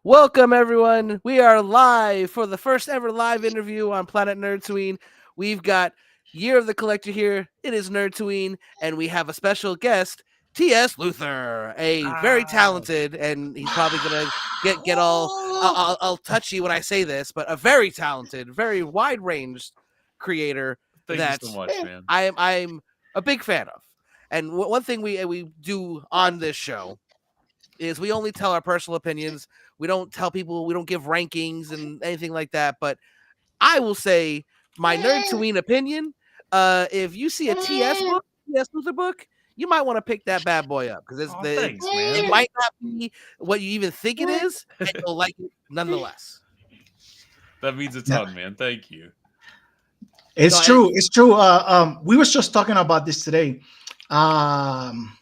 Welcome, everyone. We are live for the first ever live interview on Planet Nerdtooine. We've got Year of the Collector here. It is Nerdtooine, and we have a special guest, T.S. Luther, a very Ah, talented, and he's probably gonna get all I'll touchy when I say this, but a very talented, very wide ranged creator thank you that so much, man. I'm a big fan of. And one thing we do on this show is we only tell our personal opinions. We don't tell people, we don't give rankings and anything like that. But I will say my nerd to ween opinion. If you see a TS Luther book, you might want to pick that bad boy up because Oh, thanks, it man. might not be what you even think it is, and you'll like it nonetheless. That means a Yeah, ton, man. Thank you. No, it's true. It's true. We was just talking about this today. Um,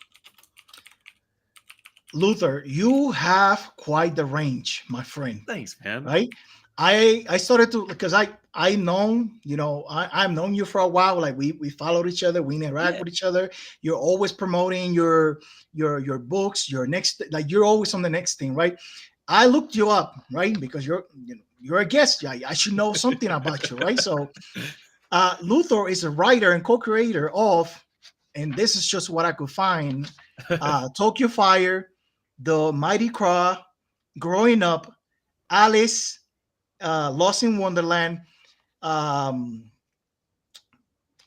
Luther, you have quite the range, my friend. Thanks, man. Right? I started to because I known I've known you for a while. Like we followed each other, we interact Yeah. with each other. You're always promoting your books, your next like you're always on the next thing, right? I looked you up, right? Because you're a guest. I should know something about you, right? So Luthor is a writer and co-creator of, and this is just what I could find: Tokyo Fire, The Mighty Craw, Growing Up, Alice, Lost in Wonderland. Um,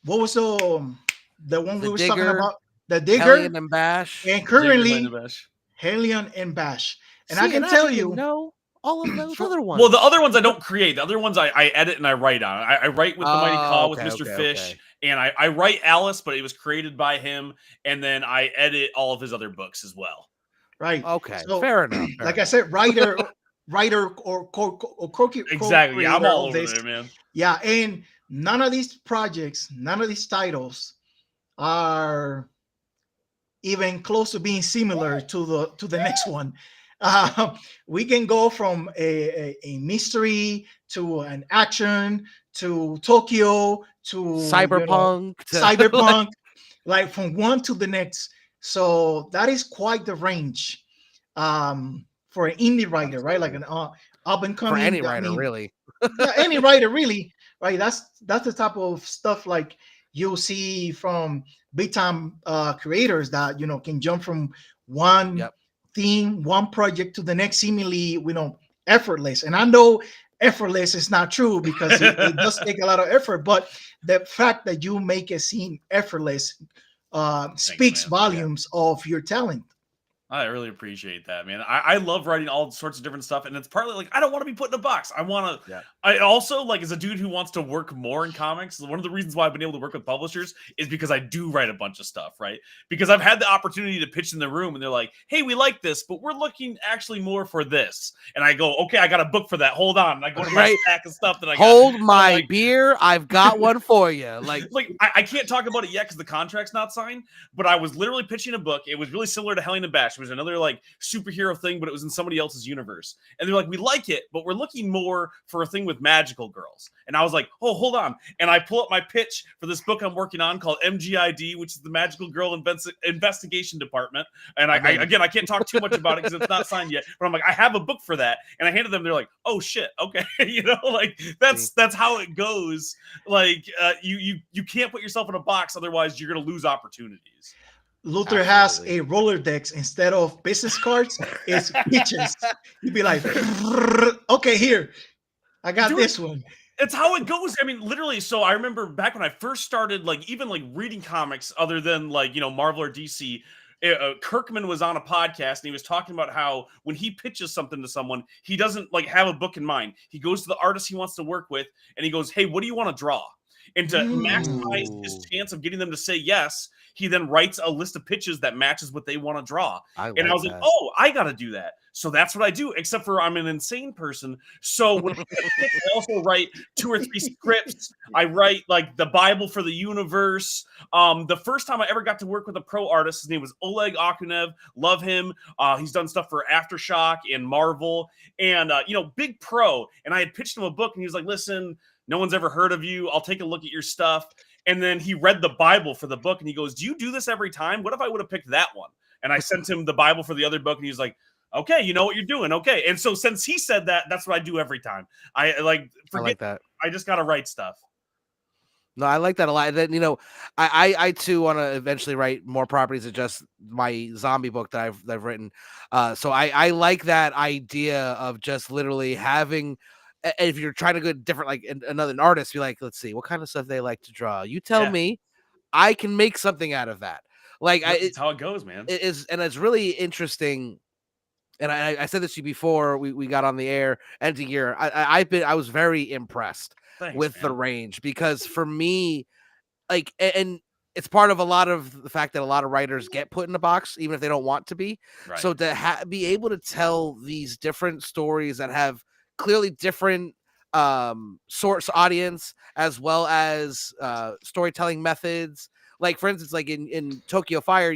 what was the one the we was talking Digger, about? The Digger, Hellion and Bash. and Digger, Hellion, and currently Bash. Hellion and Bash. And I See, and can I tell didn't even you, know all of those for, other ones. Well, the other ones I don't create. The other ones I edit and I write on. I write with the Mighty Claw with okay, Mr. okay, Fish, okay. and I write Alice, but it was created by him, and then I edit all of his other books as well. right. Okay, So, fair enough. like I said, writer or Exactly. Yeah, I'm co-creator all of over this. there, man. Yeah, and none of these projects, none of these titles are even close to being similar to the next one. We can go from a mystery to an action to Tokyo to Cyberpunk to like, cyberpunk, like from one to the next. So that is quite the range for an indie writer, right? Like an up and for any coming. I writer, mean, really. yeah, any writer really, right? That's the type of stuff like you'll see from big time creators that can jump from one Yep. theme, one project to the next, seemingly effortless. And I know effortless is not true because it does take a lot of effort, but the fact that you make it seem effortless Thanks, speaks man. volumes of your talent. I really appreciate that, man. I love writing all sorts of different stuff, and it's partly like I don't want to be put in a box. I want to. Yeah. I also like as a dude who wants to work more in comics. One of the reasons why I've been able to work with publishers is because I do write a bunch of stuff, right? Because I've had the opportunity to pitch in the room, and they're like, "Hey, we like this, but we're looking actually more for this." And I go, "Okay, I got a book for that. Hold on." And I go to my Right. stack of stuff that I Hold got. my I'm like, beer. I've got one for you. Like, I can't talk about it yet because the contract's not signed. But I was literally pitching a book. It was really similar to Hellion and Bash. It was another like superhero thing, but it was in somebody else's universe. And they're like, we like it, but we're looking more for a thing with magical girls. And I was like, oh, hold on. And I pull up my pitch for this book I'm working on called MGID, which is the Magical Girl Investigation Department. And I can't talk too much about it because it's not signed yet. But I'm like, I have a book for that. And I handed them. They're like, oh shit, okay, like that's how it goes. Like you can't put yourself in a box, otherwise you're gonna lose opportunities. Luther absolutely. has a Rolodex instead of business cards. It's pitches. You'd be like, okay, here, I got Dude, this one. It's how it goes. I mean, literally. So I remember back when I first started, like even like reading comics, other than like Marvel or DC. Kirkman was on a podcast and he was talking about how when he pitches something to someone, he doesn't like have a book in mind. He goes to the artist he wants to work with and he goes, "Hey, what do you want to draw?" And to maximize his chance of getting them to say yes, he then writes a list of pitches that matches what they want to draw. I was like, oh, I got to do that. So that's what I do, except for I'm an insane person. So when I pitch, I also write 2 or 3 scripts. I write like the Bible for the universe. The first time I ever got to work with a pro artist, his name was Oleg Akunev. Love him. He's done stuff for Aftershock and Marvel and, big pro. And I had pitched him a book and he was like, listen, no one's ever heard of you. I'll take a look at your stuff. And then he read the Bible for the book and he goes, do you do this every time? What if I would have picked that one? And I sent him the Bible for the other book and he was like, Okay, you know what you're doing. Okay, and so since he said that, that's what I do every time. I like I forget. like that. I just gotta write stuff. No, I like that a lot. Then I too want to eventually write more properties of just my zombie book that I've written. So I like that idea of just literally having. If you're trying to go different, like another artist, be like, let's see what kind of stuff they like to draw. You tell Yeah, me, I can make something out of that. Like that's how it goes, man. it is, and it's really interesting. And I said this to you before we got on the air end of year. I was very impressed Thanks, with the man. range because for me, like, and it's part of a lot of the fact that a lot of writers get put in a box even if they don't want to be. Right, So to be able to tell these different stories that have clearly different source audience as well as storytelling methods, like for instance, like in Tokyo Fire,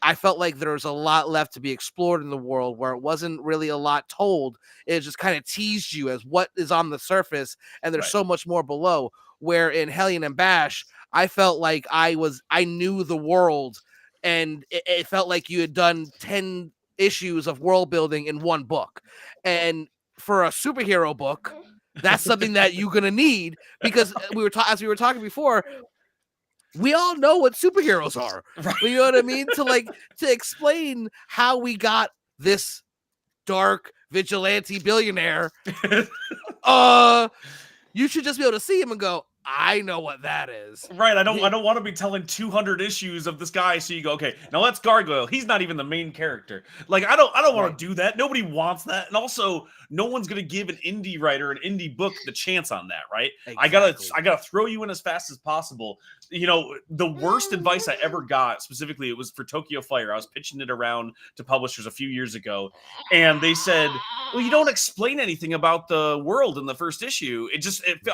I felt like there was a lot left to be explored in the world where it wasn't really a lot told. It just kind of teased you as what is on the surface, and there's right, so much more below. Where in Hellion and Bash, I felt like I knew the world, and it felt like you had done 10 issues of world building in one book. And for a superhero book, that's something that you're gonna need because as we were talking before, we all know what superheroes are. right. You know what I mean? To explain how we got this dark vigilante billionaire, you should just be able to see him and go, I know what that is. Right, I don't want to be telling 200 issues of this guy. So you go, okay, now let's Gargoyle. He's not even the main character. Like I don't want Right. to do that. Nobody wants that, and also no one's gonna give an indie writer an indie book the chance on that, right? Exactly. I gotta throw you in as fast as possible. You know, the worst advice I ever got, specifically, it was for Tokyo Fire. I was pitching it around to publishers a few years ago, and they said, well, you don't explain anything about the world in the first issue.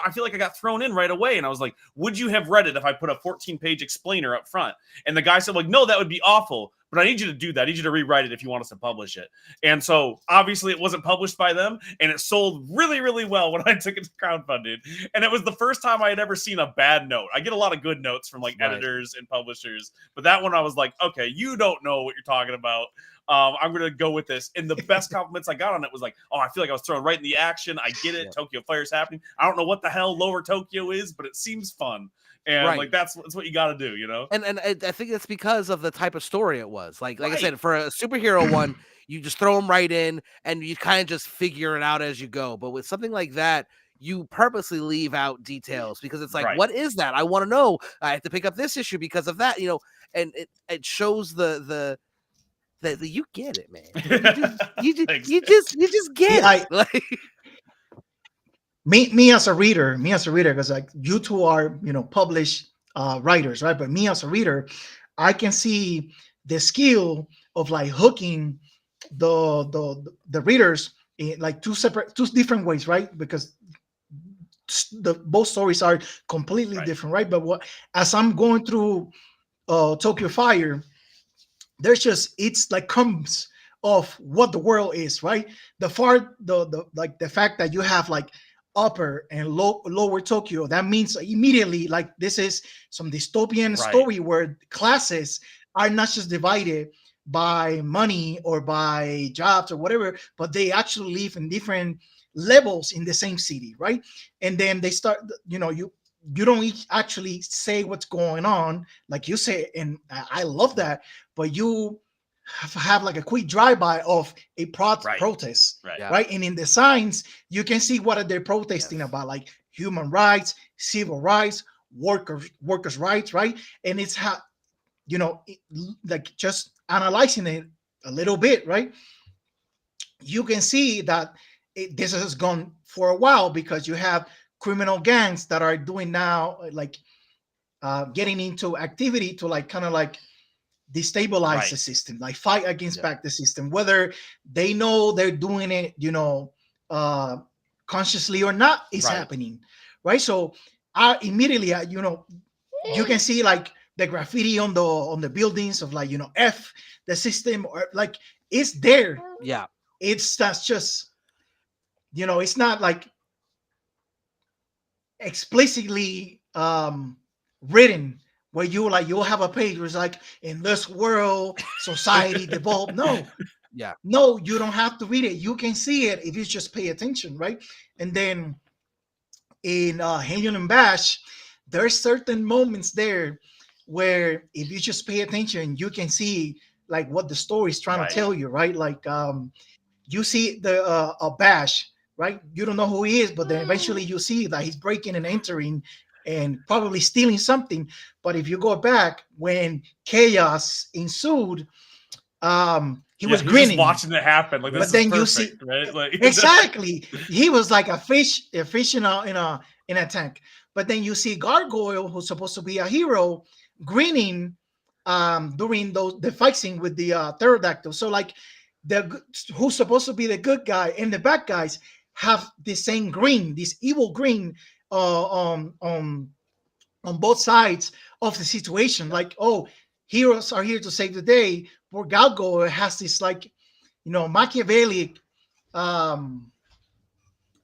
I feel like I got thrown in right away. And I was like, would you have read it if I put a 14-page explainer up front? And the guy said, like, no, that would be awful. But I need you to do that. I need you to rewrite it if you want us to publish it. And so obviously it wasn't published by them, and it sold really, really well when I took it to crowdfunded. And it was the first time I had ever seen a bad note. I get a lot of good notes from like editors and publishers, but that one I was like, okay, you don't know what you're talking about. I'm gonna go with this. And the best compliments I got on it was like, oh, I feel like I was thrown right in the action. I get it. Tokyo Fire's happening. I don't know what the hell Lower Tokyo is, but it seems fun. And like that's what you got to do, you know. And I think it's because of the type of story it was. Like I said, for a superhero one, you just throw them right in, and you kind of just figure it out as you go. But with something like that, you purposely leave out details because it's like, what is that? I want to know. I have to pick up this issue because of that, you know. And it shows the you get it, man. You just get it. Like me as a reader, because like you two are, you know, published writers, right? But me as a reader, I can see the skill of like hooking the readers in like two different ways, right? Because both stories are completely different, right? But as I'm going through Tokyo Fire, it's like comes of what the world is, right? The fact that you have like upper and lower Tokyo, that means immediately like this is some dystopian story where classes are not just divided by money or by jobs or whatever, but they actually live in different levels in the same city, right? And then they start, you know, you don't actually say what's going on, like you say, and I love that, but you have like a quick drive-by of a protest, right? And in the signs, you can see what are they protesting about, like human rights, civil rights, workers' rights, right? And it's how, you know, like just analyzing it a little bit, right? You can see that this has gone for a while because you have criminal gangs that are doing now, like getting into activity to like kind of like destabilize the system, like fight against back the system, whether they know they're doing it, you know, consciously or not, is happening, right? So I immediately, you know, you can see like the graffiti on the buildings of like, you know, F the system, or like it's there. Yeah, that's just, you know, it's not like explicitly written where you'll have a page where it's like, in this world society devolved. No, Yeah. No, you don't have to read it. You can see it if you just pay attention, right? And then in Hellion and Bash, there's certain moments there where if you just pay attention, you can see like what the story is trying to Right. tell you, right? Like you see the a Bash, right? You don't know who he is, but then eventually you see that he's breaking and entering and probably stealing something. But if you go back when chaos ensued, he Yeah, was he's just grinning. watching it happen. Like, But this is then you see perfect, right? Like, exactly he was like a fish in a tank. But then you see Gargoyle, who's supposed to be a hero, grinning during the fight scene with the pterodactyl. So like who's supposed to be the good guy and the bad guys have the same grin, this evil grin uh, um, um, on both sides of the situation. Like, oh, heroes are here to save the day. But Galgo has this like, Machiavellic, um,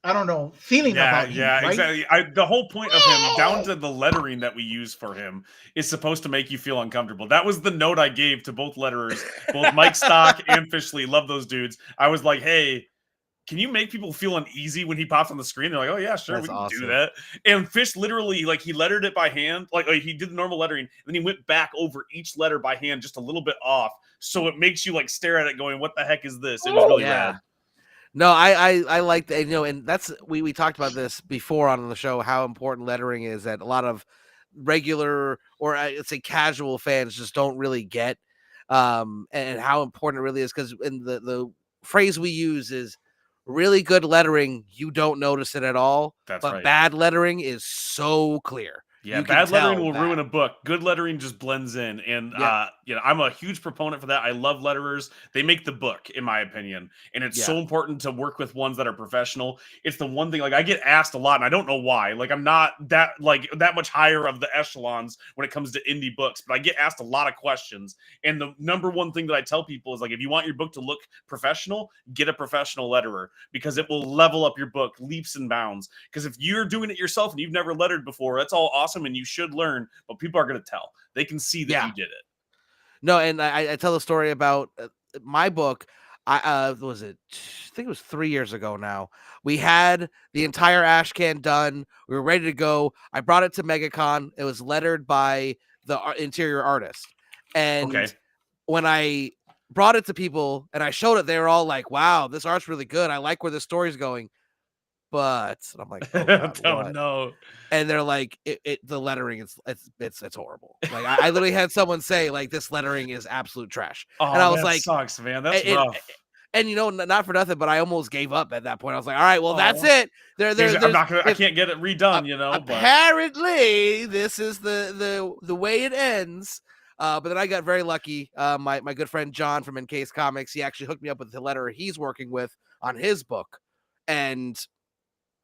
I don't know, feeling yeah, about him, yeah, right? exactly. The whole point of him, down to the lettering that we use for him, is supposed to make you feel uncomfortable. That was the note I gave to both letterers, both Mike Stock and Fishley. Love those dudes. I was like, hey, can you make people feel uneasy when he pops on the screen? They're like, oh yeah, sure, That's we can do awesome. that. And Fish literally, like, he lettered it by hand, like he did the normal lettering, and then he went back over each letter by hand just a little bit off, so it makes you like stare at it, going, "What the heck is this?" It was really Yeah. rad. No, I like that, and that's we talked about this before on the show, how important lettering is that a lot of regular, or let's say casual fans just don't really get, and how important it really is, because in the phrase we use is really good lettering, you don't notice it at all, That's but right. bad lettering is so clear. Yeah, You can bad lettering tell will that. ruin a book. Good lettering just blends in. And Yeah. I'm a huge proponent for that. I love letterers. They make the book, in my opinion. And it's Yeah. so important to work with ones that are professional. It's the one thing, like, I get asked a lot, and I don't know why. Like, I'm not that much higher of the echelons when it comes to indie books, but I get asked a lot of questions. And the number one thing that I tell people is, like, if you want your book to look professional, get a professional letterer, because it will level up your book leaps and bounds. Because if you're doing it yourself and you've never lettered before, that's all awesome and you should learn, but people are going to tell. They can see that Yeah. you did it. No, and I tell the story about my book. Was it? I think it was 3 years ago now. We had the entire ash can done. We were ready to go. I brought it to MegaCon. It was lettered by the interior artist. And Okay. when I brought it to people and I showed it, they were all like, "Wow, this art's really good. I like where the story's going." But and I'm like, "Oh God, Oh what?" no. And they're like, the lettering it's horrible. Like I literally had someone say like, this lettering is absolute trash, and Oh, I was that like, sucks, man. That's and, rough. and not for nothing, but I almost gave up at that point. I was like, all right, well that's Oh, it. There's I can't get it redone, but apparently this is the way it ends. But then I got very lucky. My good friend John from Encase Comics, he actually hooked me up with the letterer he's working with on his book, and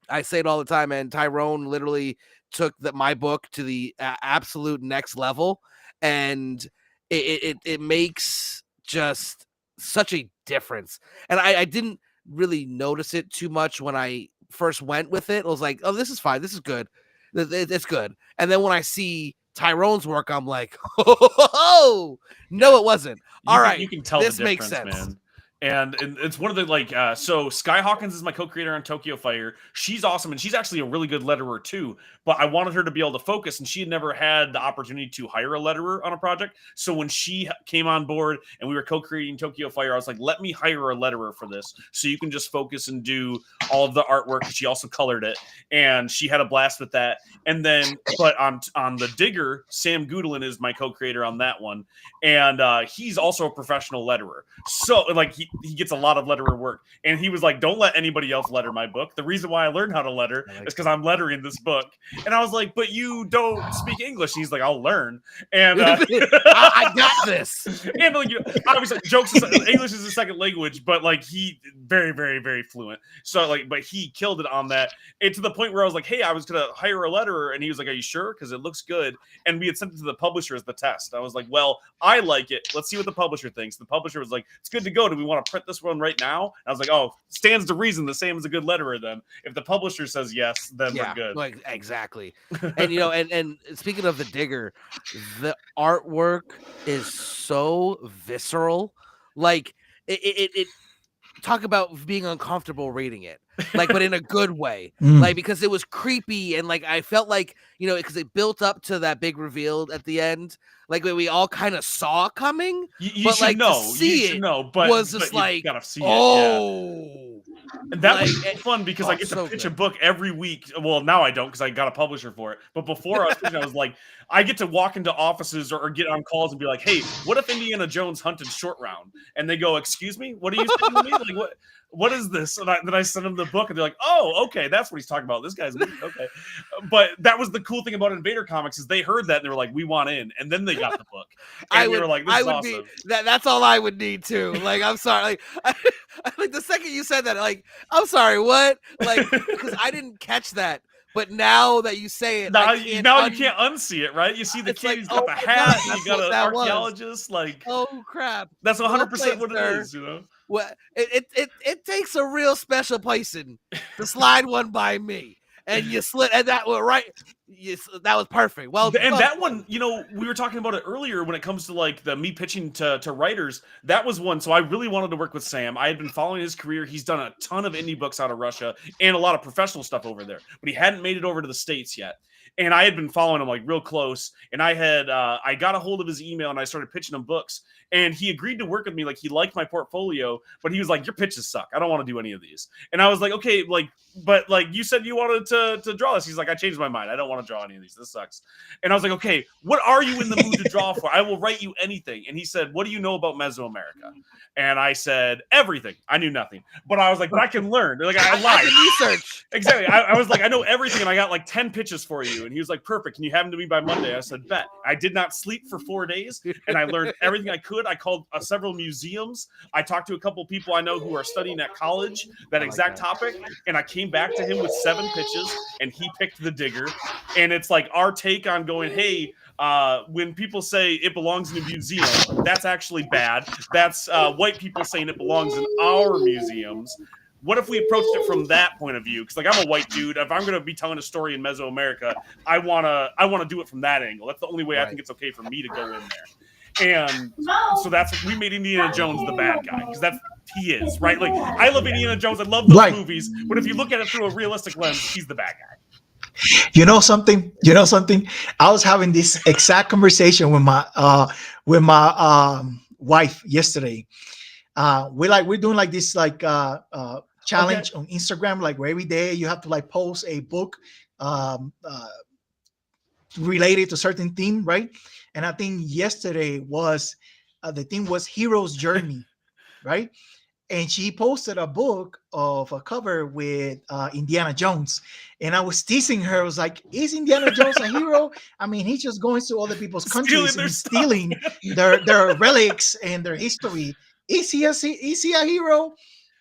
I say it all the time, and Tyrone literally took my book to the absolute next level, and it makes just such a difference. And I didn't really notice it too much when I first went with it. I was like, oh, this is fine, this is good, it's good. And then when I see Tyrone's work, I'm like, oh no, yeah. it wasn't. You All can right, you can tell this the makes difference, sense. man. And it's one of the so Sky Hawkins is my co-creator on Tokyo Fire. She's awesome, and she's actually a really good letterer too. But I wanted her to be able to focus, and she had never had the opportunity to hire a letterer on a project. So when she came on board and we were co-creating Tokyo Fire, I was like, let me hire a letterer for this, so you can just focus and do all of the artwork. She also colored it, and she had a blast with that. And then, but on the Digger, Sam Goodlin is my co-creator on that one, and he's also a professional letterer. So like he gets a lot of letterer work, and he was like, don't let anybody else letter my book. The reason why I learned how to letter is because I'm lettering this book. And I was like, but you don't speak English. And he's like, I'll learn. And I got this. And like, obviously jokes aside, English is a second language, but like he very, very, very fluent. So like, but he killed it on that. And to the point where I was like, hey, I was gonna hire a letterer, and he was like, are you sure? Because it looks good. And we had sent it to the publisher as the test. I was like, well, I like it. Let's see what the publisher thinks. The publisher was like, it's good to go. Do we want to print this one right now? And I was like, oh, stands to reason, the same as a good letterer then. If the publisher says yes, then we're good. Like exactly. And and speaking of the Digger, the artwork is so visceral. Like it talk about being uncomfortable reading it, like, but in a good way, Mm. like, because it was creepy and like I felt like, you know, because it built up to that big reveal at the end, like we all kind of saw coming, You but should like to know. see You should it know, but was just you like, gotta see it. Yeah. oh, And that like, was fun because I get to so pitch good. a book every week. Well, now I don't because I got a publisher for it. But before I was pitching, I was like, I get to walk into offices or get on calls and be like, "Hey, what if Indiana Jones hunted short round?" And they go, "Excuse me, what are you saying to me? Like, what is this?" And then I send them the book, and they're like, "Oh, okay, that's what he's talking about. This guy's weird." Okay, but that was the cool thing about Invader Comics is they heard that and they were like, "We want in," and then they got the book. And they were like, "This is awesome." That's all I would need too. Like, I'm sorry, like, like the second you said that, like, I'm sorry, what? Like, because I didn't catch that. But now that you say it, now, you can't unsee it, right? You see the it's kid, like, he's got oh the my hat, God, you got an that was. archaeologist, like, Oh crap! that's Well 100% played, what sir. it is, you know? Well, it takes a real special person to slide one by me, and you slid, and that was right. That was perfect. Well, And that done. one, you know, we were talking about it earlier when it comes to like the me pitching to writers. That was one. So I really wanted to work with Sam. I had been following his career. He's done a ton of indie books out of Russia and a lot of professional stuff over there, but he hadn't made it over to the States yet. And I had been following him like real close. And I had I got a hold of his email and I started pitching him books. And he agreed to work with me. Like he liked my portfolio, but he was like, "Your pitches suck. I don't want to do any of these." And I was like, "Okay, like, but like you said you wanted to draw this." He's like, "I changed my mind. I don't want to draw any of these. This sucks." And I was like, "Okay, what are you in the mood to draw for? I will write you anything." And he said, "What do you know about Mesoamerica?" And I said, "Everything." I knew nothing, but I was like, "But I can learn." Like I lied. I can research. Exactly. I was like, "I know everything," and I got like 10 pitches for you. And he was like, "Perfect. Can you have them to me by Monday?" I said, "Bet." I did not sleep for 4 days, and I learned everything I could. I called several museums. I talked to a couple people I know who are studying at college that exact topic, and I came back to him with 7 pitches, and he picked the digger. And it's like our take on going, "Hey, when people say it belongs in a museum, that's actually bad. That's white people saying it belongs in our museums. What if we approached it from that point of view?" Because like I'm a white dude. If I'm going to be telling a story in Mesoamerica, I wanna do it from that angle. That's the only way I think it's okay for me to go in there. And so that's we made Indiana Jones the bad guy because he is, right? Like I love Indiana Jones. I love those movies, but if you look at it through a realistic lens, he's the bad guy. You know something? I was having this exact conversation with my wife yesterday. We're doing like this challenge on Instagram, like where every day you have to like post a book related to a certain theme, right? And I think yesterday was the theme was Hero's Journey, right? And she posted a book of a cover with Indiana Jones. And I was teasing her. I was like, "Is Indiana Jones a hero? I mean, he's just going to other people's countries and stealing their relics and their history. Is he a hero?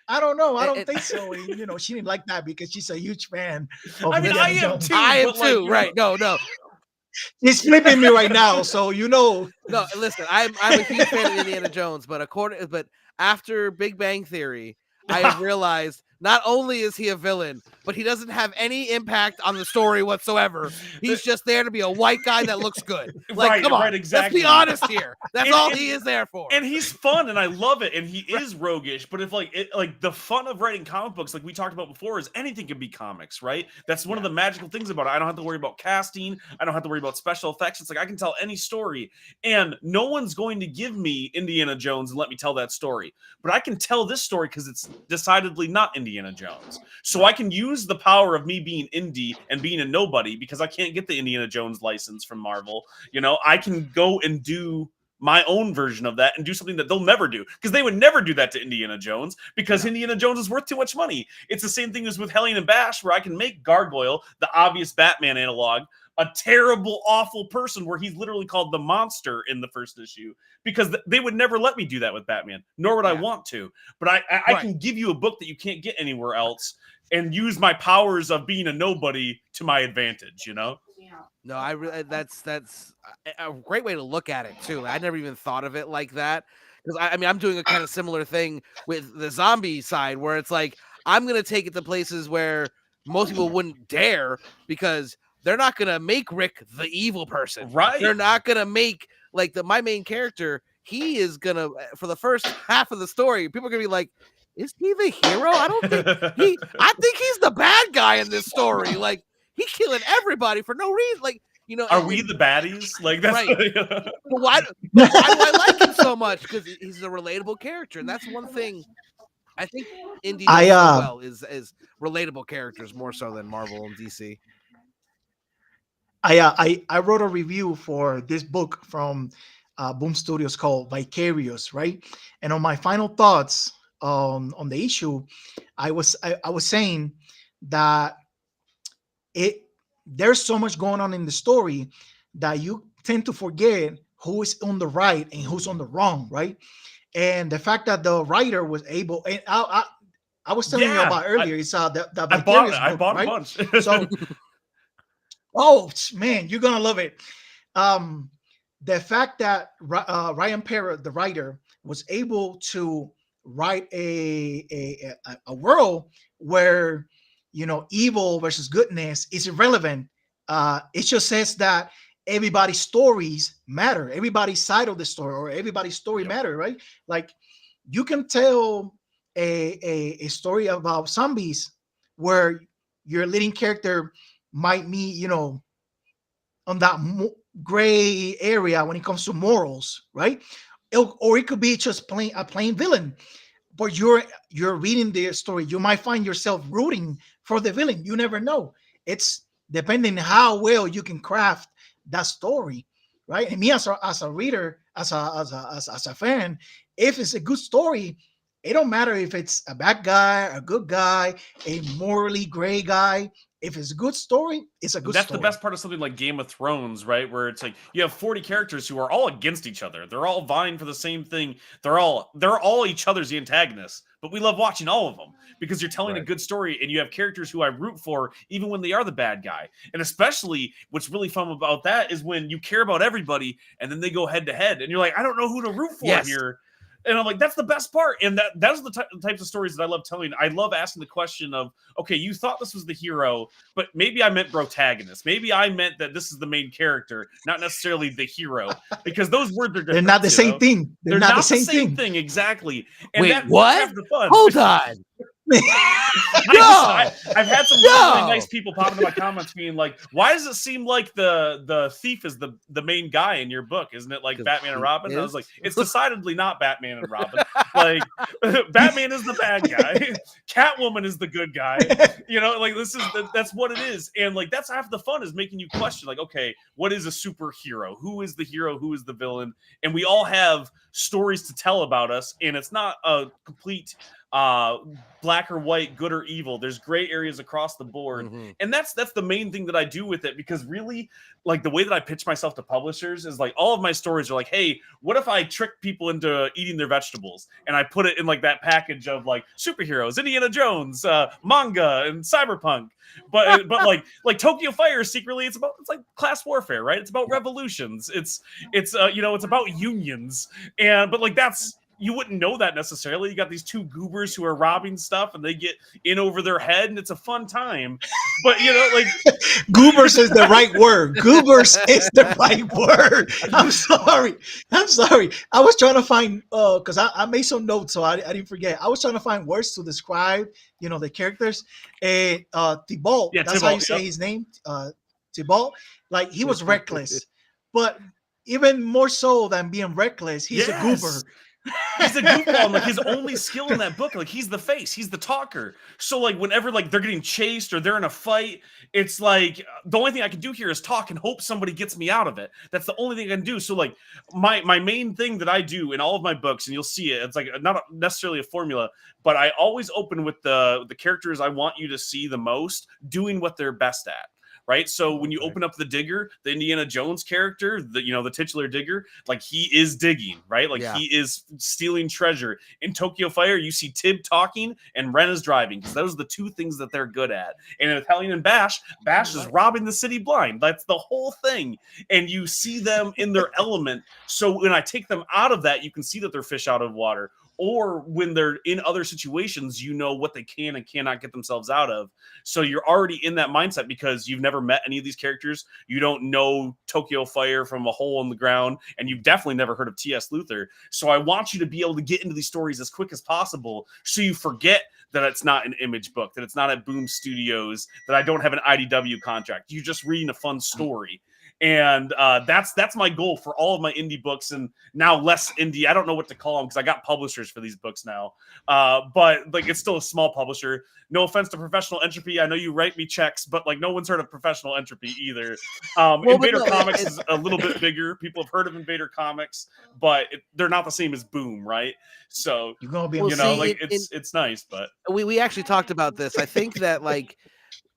I don't know. I don't think so." And, you know, she didn't like that because she's a huge fan of Indiana Jones. I am too. Right. No. He's flipping me right now, so you know. No, listen, I'm a huge fan of Indiana Jones, but after Big Bang Theory, I have realized not only is he a villain, but he doesn't have any impact on the story whatsoever. He's just there to be a white guy that looks good. Like, come on, exactly. Let's be honest here. That's all he is there for. And he's fun, and I love it, and he is roguish. But if the fun of writing comic books, like we talked about before, is anything can be comics, right? That's one of the magical things about it. I don't have to worry about casting. I don't have to worry about special effects. It's like I can tell any story, and no one's going to give me Indiana Jones and let me tell that story. But I can tell this story because it's decidedly not Indiana Jones. So I can use the power of me being indie and being a nobody because I can't get the Indiana Jones license from Marvel. You know, I can go and do my own version of that and do something that they'll never do because they would never do that to Indiana Jones because Indiana Jones is worth too much money. It's the same thing as with Hellion and Bash where I can make Gargoyle, the obvious Batman analog, a terrible, awful person where he's literally called the Monster in the first issue because they would never let me do that with Batman, nor would I want to. But I can give you a book that you can't get anywhere else and use my powers of being a nobody to my advantage, you know? No, I really that's a great way to look at it too. I never even thought of it like that because I mean I'm doing a kind of similar thing with the zombie side where it's like I'm gonna take it to places where most people wouldn't dare because they're not gonna make Rick the evil person. Right. They're not gonna make like my main character he is gonna, for the first half of the story, people are gonna be like, is he the hero? I don't think I think he's the bad guy in this story. Like, he's killing everybody for no reason. Like, you know, Are we the baddies? Like, that's right. But why do I like him so much? Because he's a relatable character, and that's one thing I think indie does so well is relatable characters more so than Marvel and DC. I wrote a review for this book from Boom Studios called Vicarious, right? And on my final thoughts on the issue, I was saying that there's so much going on in the story that you tend to forget who is on the right and who's on the wrong, right? And the fact that the writer was able, and I was telling you about earlier, it's the Vicarious book, I bought right? a bunch. So, oh man, you're gonna love it. The fact that Ryan Parrott, the writer, was able to write a world where, you know, evil versus goodness is irrelevant. It just says that everybody's stories matter, everybody's side of the story, or everybody's story matter, right? Like, you can tell a story about zombies where your leading character might meet, you know, on that gray area when it comes to morals, right? Or it could be just a plain villain. But you're reading the story, you might find yourself rooting for the villain. You never know. It's depending how well you can craft that story, right? And me as a reader, as a fan, if it's a good story, it don't matter if it's a bad guy, a good guy, a morally gray guy. If it's a good story, it's a good story. That's the best part of something like Game of Thrones, right? Where it's like you have 40 characters who are all against each other. They're all vying for the same thing. They're all each other's the antagonists. But we love watching all of them because you're telling a good story and you have characters who I root for even when they are the bad guy. And especially what's really fun about that is when you care about everybody and then they go head to head and you're like, I don't know who to root for here. And I'm like, that's the best part. And that's the types of stories that I love telling. I love asking the question of, okay, you thought this was the hero, but maybe I meant protagonist. Maybe I meant that this is the main character, not necessarily the hero, because those words are different. They're not the same thing. They're not the same thing. Exactly. And wait, what? The fun. Hold on. I've had some really nice people pop into my comments being like, why does it seem like the thief is the main guy in your book? Isn't it like Batman and Robin? And I was like, it's decidedly not Batman and Robin. Like, Batman is the bad guy. Catwoman is the good guy. You know, like that's what it is. And like, that's half the fun is making you question like, okay, what is a superhero? Who is the hero? Who is the villain? And we all have stories to tell about us. And it's not a complete black or white, good or evil. There's gray areas across the board. And that's the main thing that I do with it, because really, like, the way that I pitch myself to publishers is like, all of my stories are like, hey, what if I trick people into eating their vegetables and I put it in like that package of like superheroes, Indiana Jones, manga, and cyberpunk. But like Tokyo Fire secretly it's like class warfare, right? It's about revolutions. It's about unions. But like, that's, you wouldn't know that necessarily. You got these two goobers who are robbing stuff and they get in over their head and it's a fun time. But, you know, like... Goobers is the right word. Goobers is the right word. I'm sorry. I was trying to find, because I made some notes, so I didn't forget. I was trying to find words to describe, you know, the characters. And Thibault, that's how you say his name. Thibault, like, he was reckless. But even more so than being reckless, he's a goober. He's a goofball, and like his only skill in that book, like he's the face, he's the talker. So like whenever like they're getting chased or they're in a fight, it's like the only thing I can do here is talk and hope somebody gets me out of it. That's the only thing I can do. So like my main thing that I do in all of my books, and you'll see it, it's like not necessarily a formula, but I always open with the characters I want you to see the most doing what they're best at. Right. So when you open up the digger, the Indiana Jones character, the titular digger, like he is digging, right? Like he is stealing treasure. In Tokyo Fire, you see Tib talking and Ren is driving, because those are the two things that they're good at. And in Hellion and Bash is robbing the city blind. That's the whole thing. And you see them in their element. So when I take them out of that, you can see that they're fish out of water. or when they're in other situations, you know what they can and cannot get themselves out of. So you're already in that mindset because you've never met any of these characters. You don't know Tokyo Fire from a hole in the ground, and you've definitely never heard of T.S. Luther. So I want you to be able to get into these stories as quick as possible so you forget that it's not an Image book, that it's not at Boom Studios, that I don't have an IDW contract. You're just reading a fun story. And that's my goal for all of my indie books, and now less indie. I don't know what to call them because I got publishers for these books now. But like, it's still a small publisher. No offense to Professional Entropy. I know you write me checks, but like, no one's heard of Professional Entropy either. Invader Comics is a little bit bigger. People have heard of Invader Comics, but they're not the same as Boom, right? So You're gonna be, it's nice, but we actually talked about this. I think that like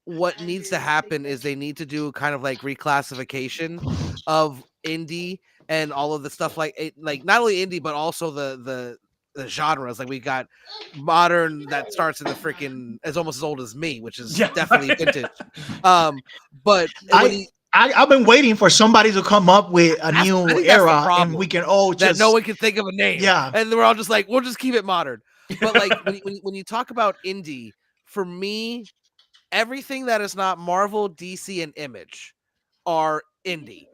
what needs to happen is they need to do kind of like reclassification of indie and all of the stuff like not only indie but also the genres. Like we got modern that starts in the freaking is almost as old as me, which is definitely vintage. But I've been waiting for somebody to come up with a new era, and we can all just no one can think of a name. Yeah, and we're all just like, we'll just keep it modern. But like when you talk about indie, for me, everything that is not Marvel, DC, and Image are indie.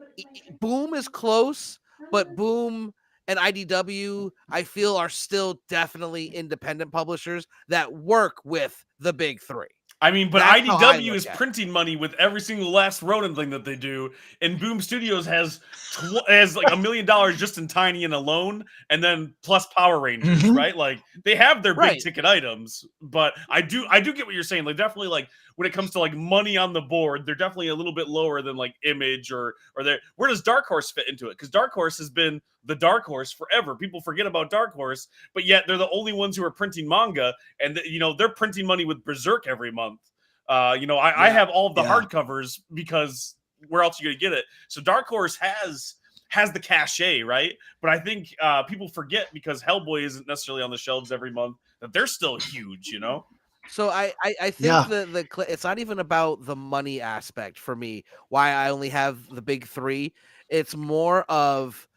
Boom is close, but Boom and IDW, I feel, are still definitely independent publishers that work with the big three. I mean, but IDW is printing money with every single last Ronin thing that they do, and Boom Studios has like $1 million just in Tiny and alone, and then plus Power Rangers, right? Like they have their big ticket items, but I do get what you're saying. Like definitely, like when it comes to like money on the board, they're definitely a little bit lower than like Image or there. Where does Dark Horse fit into it? Because Dark Horse has been the Dark Horse forever. People forget about Dark Horse, but yet they're the only ones who are printing manga, and they're printing money with Berserk every month. I have all of the hardcovers because where else are you gonna get it? So Dark Horse has the cachet, right? But I think people forget because Hellboy isn't necessarily on the shelves every month that they're still huge, So I think it's not even about the money aspect for me. Why I only have the big three, it's more of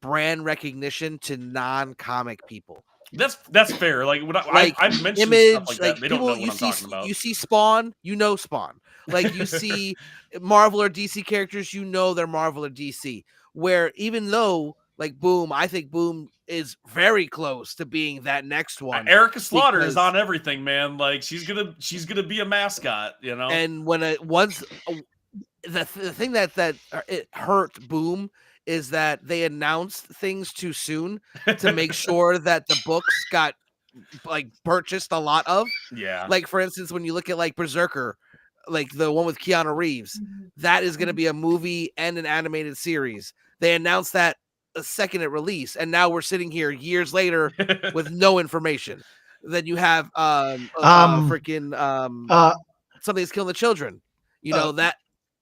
brand recognition to non-comic people. That's fair. Like when I've mentioned Image, stuff like that, they don't know what I'm talking about. You see Spawn, Spawn. Like you see Marvel or DC characters, they're Marvel or DC. Where even though like Boom, I think Boom is very close to being that next one. Erica Slaughter is on everything, man. Like she's gonna be a mascot, And when the thing that it hurt Boom is that they announced things too soon to make sure that the books got like purchased a lot of. Yeah. Like for instance, when you look at like Berserker, like the one with Keanu Reeves, that is going to be a movie and an animated series. They announced that a second at release, and now we're sitting here years later with no information. Then you have something's killing the children. That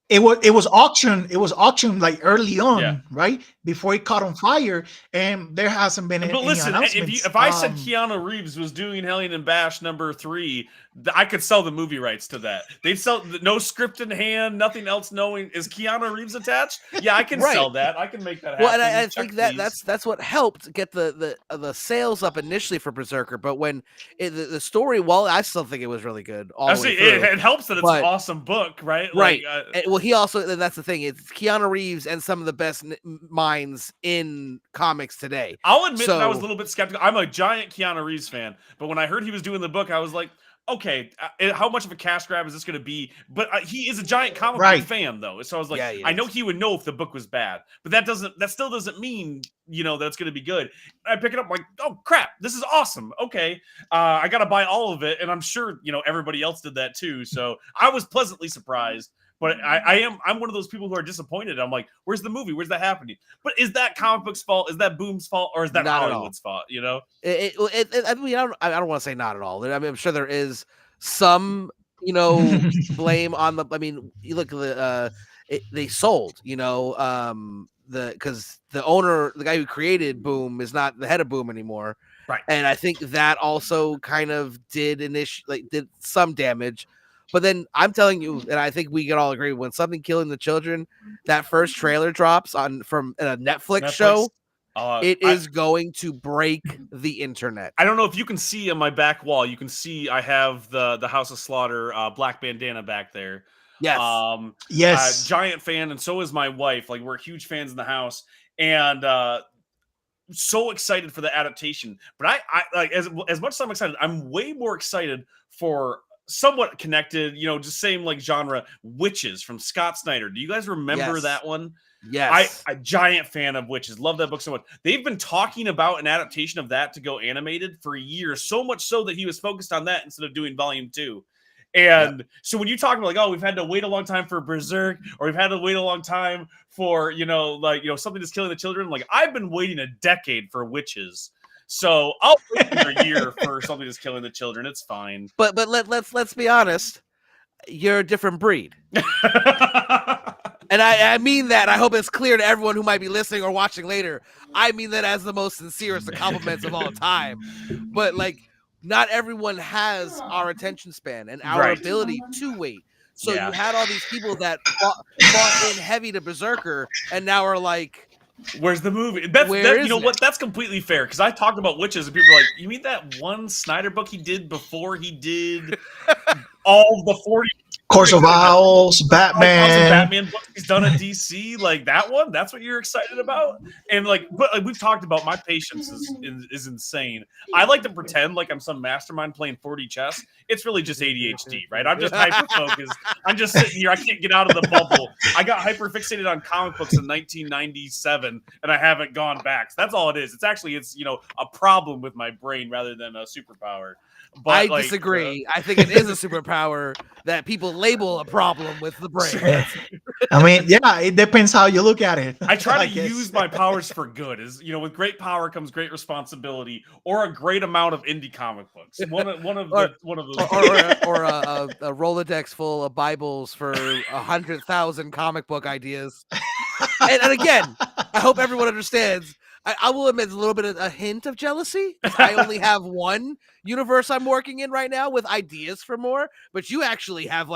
it was auctioned like early on, right before it caught on fire, and there hasn't been any announcements. If I said Keanu Reeves was doing Hellion and Bash #3, I could sell the movie rights to that. They'd sell no script in hand, nothing else. Knowing is Keanu Reeves attached? Yeah, I can sell that. I can make that happen. Well, and I think that's what helped get the sales up initially for Berserker. But when the story, well, I still think it was really good. It helps that it's an awesome book, right? Right. Well, he also, and that's the thing. It's Keanu Reeves and some of the best minds in comics today. I'll admit that I was a little bit skeptical. I'm a giant Keanu Reeves fan, but when I heard he was doing the book, I was like, okay, how much of a cash grab is this going to be? But he is a giant comic book fan, though. So I was like, I know he would know if the book was bad, but that still doesn't mean that it's going to be good. I pick it up like, oh crap, this is awesome. Okay, I got to buy all of it, and I'm sure everybody else did that too. So I was pleasantly surprised. But I'm one of those people who are disappointed. I'm like, where's the movie? Where's that happening? But is that comic book's fault? Is that Boom's fault? Or is that Hollywood's fault? I mean, I don't want to say not at all. I mean, I'm sure there is some, blame on the. I mean, you look at they sold, because the owner, the guy who created Boom, is not the head of Boom anymore. Right. And I think that also kind of did some damage. But then I'm telling you, and I think we can all agree, when something killing the children, that first trailer drops from a Netflix show, It is going to break the internet. I don't know if you can see on my back wall. You can see I have the House of Slaughter black bandana back there. Yes. Yes. Giant fan, and so is my wife. Like, we're huge fans in the house, and so excited for the adaptation. But I like, as much as I'm excited, I'm way more excited for somewhat connected, just same like genre, Witches from Scott Snyder. Do you guys remember that one? Yes. I giant fan of Witches. Love that book so much. They've been talking about an adaptation of that to go animated for years, so much so that he was focused on that instead of doing volume 2. And so when you talk about like, oh, we've had to wait a long time for Berserk, or we've had to wait a long time for, something that's killing the children. Like, I've been waiting a decade for Witches. So I'll wait another year for something that's killing the children. It's fine. But let's be honest. You're a different breed. And I mean that. I hope it's clear to everyone who might be listening or watching later. I mean that as the most sincerest of compliments of all time. But like, not everyone has our attention span and our ability to wait. So you had all these people that fought in heavy to Berserker, and now are like, where's the movie? That's completely fair, because I talked about Witches and people are like, you mean that one Snyder book he did before he did all the 40 Course of Owls, Batman books he's done at DC, like that one? That's what you're excited about? And but we've talked about, my patience is insane. I like to pretend like I'm some mastermind playing 4D chess. It's really just ADHD, right? I'm just hyper focused. I'm just sitting here. I can't get out of the bubble. I got hyper fixated on comic books in 1997, and I haven't gone back. So that's all it is. It's a problem with my brain rather than a superpower. But I disagree. I think it is a superpower that people label a problem with the brain. I mean, it depends how you look at it. I try to use my powers for good. With great power comes great responsibility, or a great amount of indie comic books. One of those, or a Rolodex full of Bibles for 100,000 comic book ideas. And again, I hope everyone understands. I will admit a little bit of a hint of jealousy. I only have one universe I'm working in right now with ideas for more, but you actually have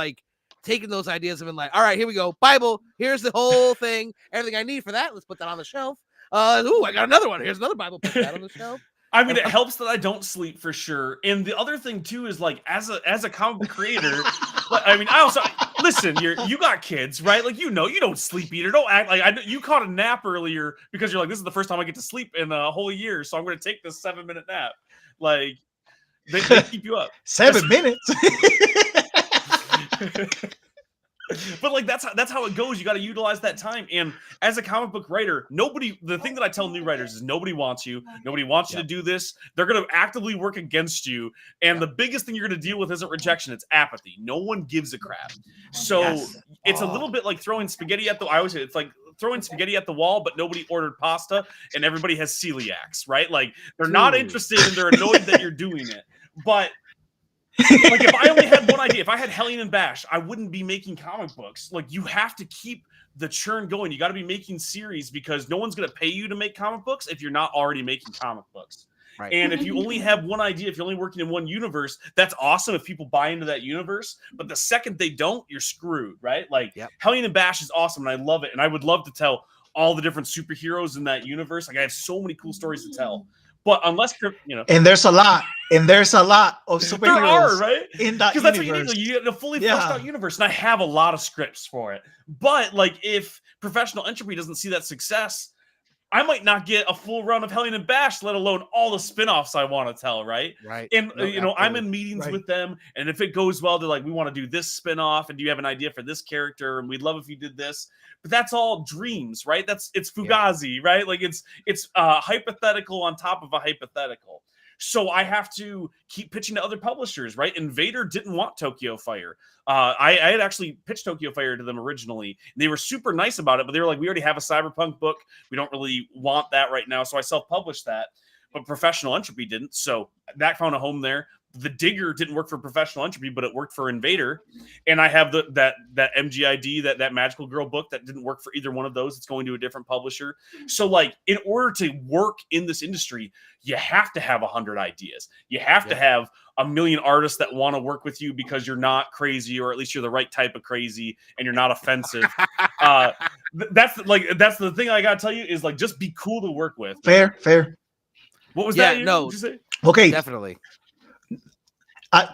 taken those ideas and been like, all right, here we go. Bible, here's the whole thing. Everything I need for that. Let's put that on the shelf. I got another one. Here's another Bible. Put that on the shelf. I mean, it helps that I don't sleep for sure. And the other thing too is as a comic book creator, I also listen. You got kids, right? You don't sleep either. Don't act like you caught a nap earlier because you're like, this is the first time I get to sleep in a whole year, so I'm going to take this 7-minute nap. They keep you up. 7 minutes. But that's how it goes. You got to utilize that time. And as a comic book writer, the thing that I tell new writers is nobody wants you. Nobody wants you to do this. They're going to actively work against you. And the biggest thing you're going to deal with isn't rejection. It's apathy. No one gives a crap. So it's a little bit like throwing spaghetti at I always say it's like throwing spaghetti at the wall, but nobody ordered pasta and everybody has celiacs, right? They're not interested and they're annoyed that you're doing it. But if I only had one idea, if I had Hellion and Bash, I wouldn't be making comic books. You have to keep the churn going. You got to be making series because no one's going to pay you to make comic books if you're not already making comic books. Right. And if you only have one idea, if you're only working in one universe, that's awesome if people buy into that universe. But the second they don't, you're screwed, right? Hellion and Bash is awesome, and I love it. And I would love to tell all the different superheroes in that universe. I have so many cool stories to tell. But unless and there's a lot of superheroes there are, right? In that universe. Because that's what you need. You get a fully fleshed out universe, and I have a lot of scripts for it. But if Professional Entropy doesn't see that success, I might not get a full run of Hellion and Bash, let alone all the spin-offs I want to tell, right? Right. And, I'm in meetings with them, and if it goes well, they're like, we want to do this spin-off, and do you have an idea for this character? And we'd love if you did this. But that's all dreams, right? It's Fugazi, right? It's hypothetical on top of a hypothetical. So I have to keep pitching to other publishers, right? Invader didn't want Tokyo Fire. I had actually pitched Tokyo Fire to them originally. They were super nice about it, but they were like, we already have a cyberpunk book. We don't really want that right now. So I self-published that. But Professional Entropy didn't. So that found a home there. the Digger didn't work for Professional Entropy, but it worked for Invader. And I have that MGID, that Magical Girl book that didn't work for either one of those. It's going to a different publisher. So like, in order to work in this industry, you have to have 100 ideas. You have to have a million artists that want to work with you because you're not crazy, or at least you're the right type of crazy and you're not offensive. That's the thing I gotta tell you is like, just be cool to work with. Fair. What was that? No, What'd you say? Okay. Definitely.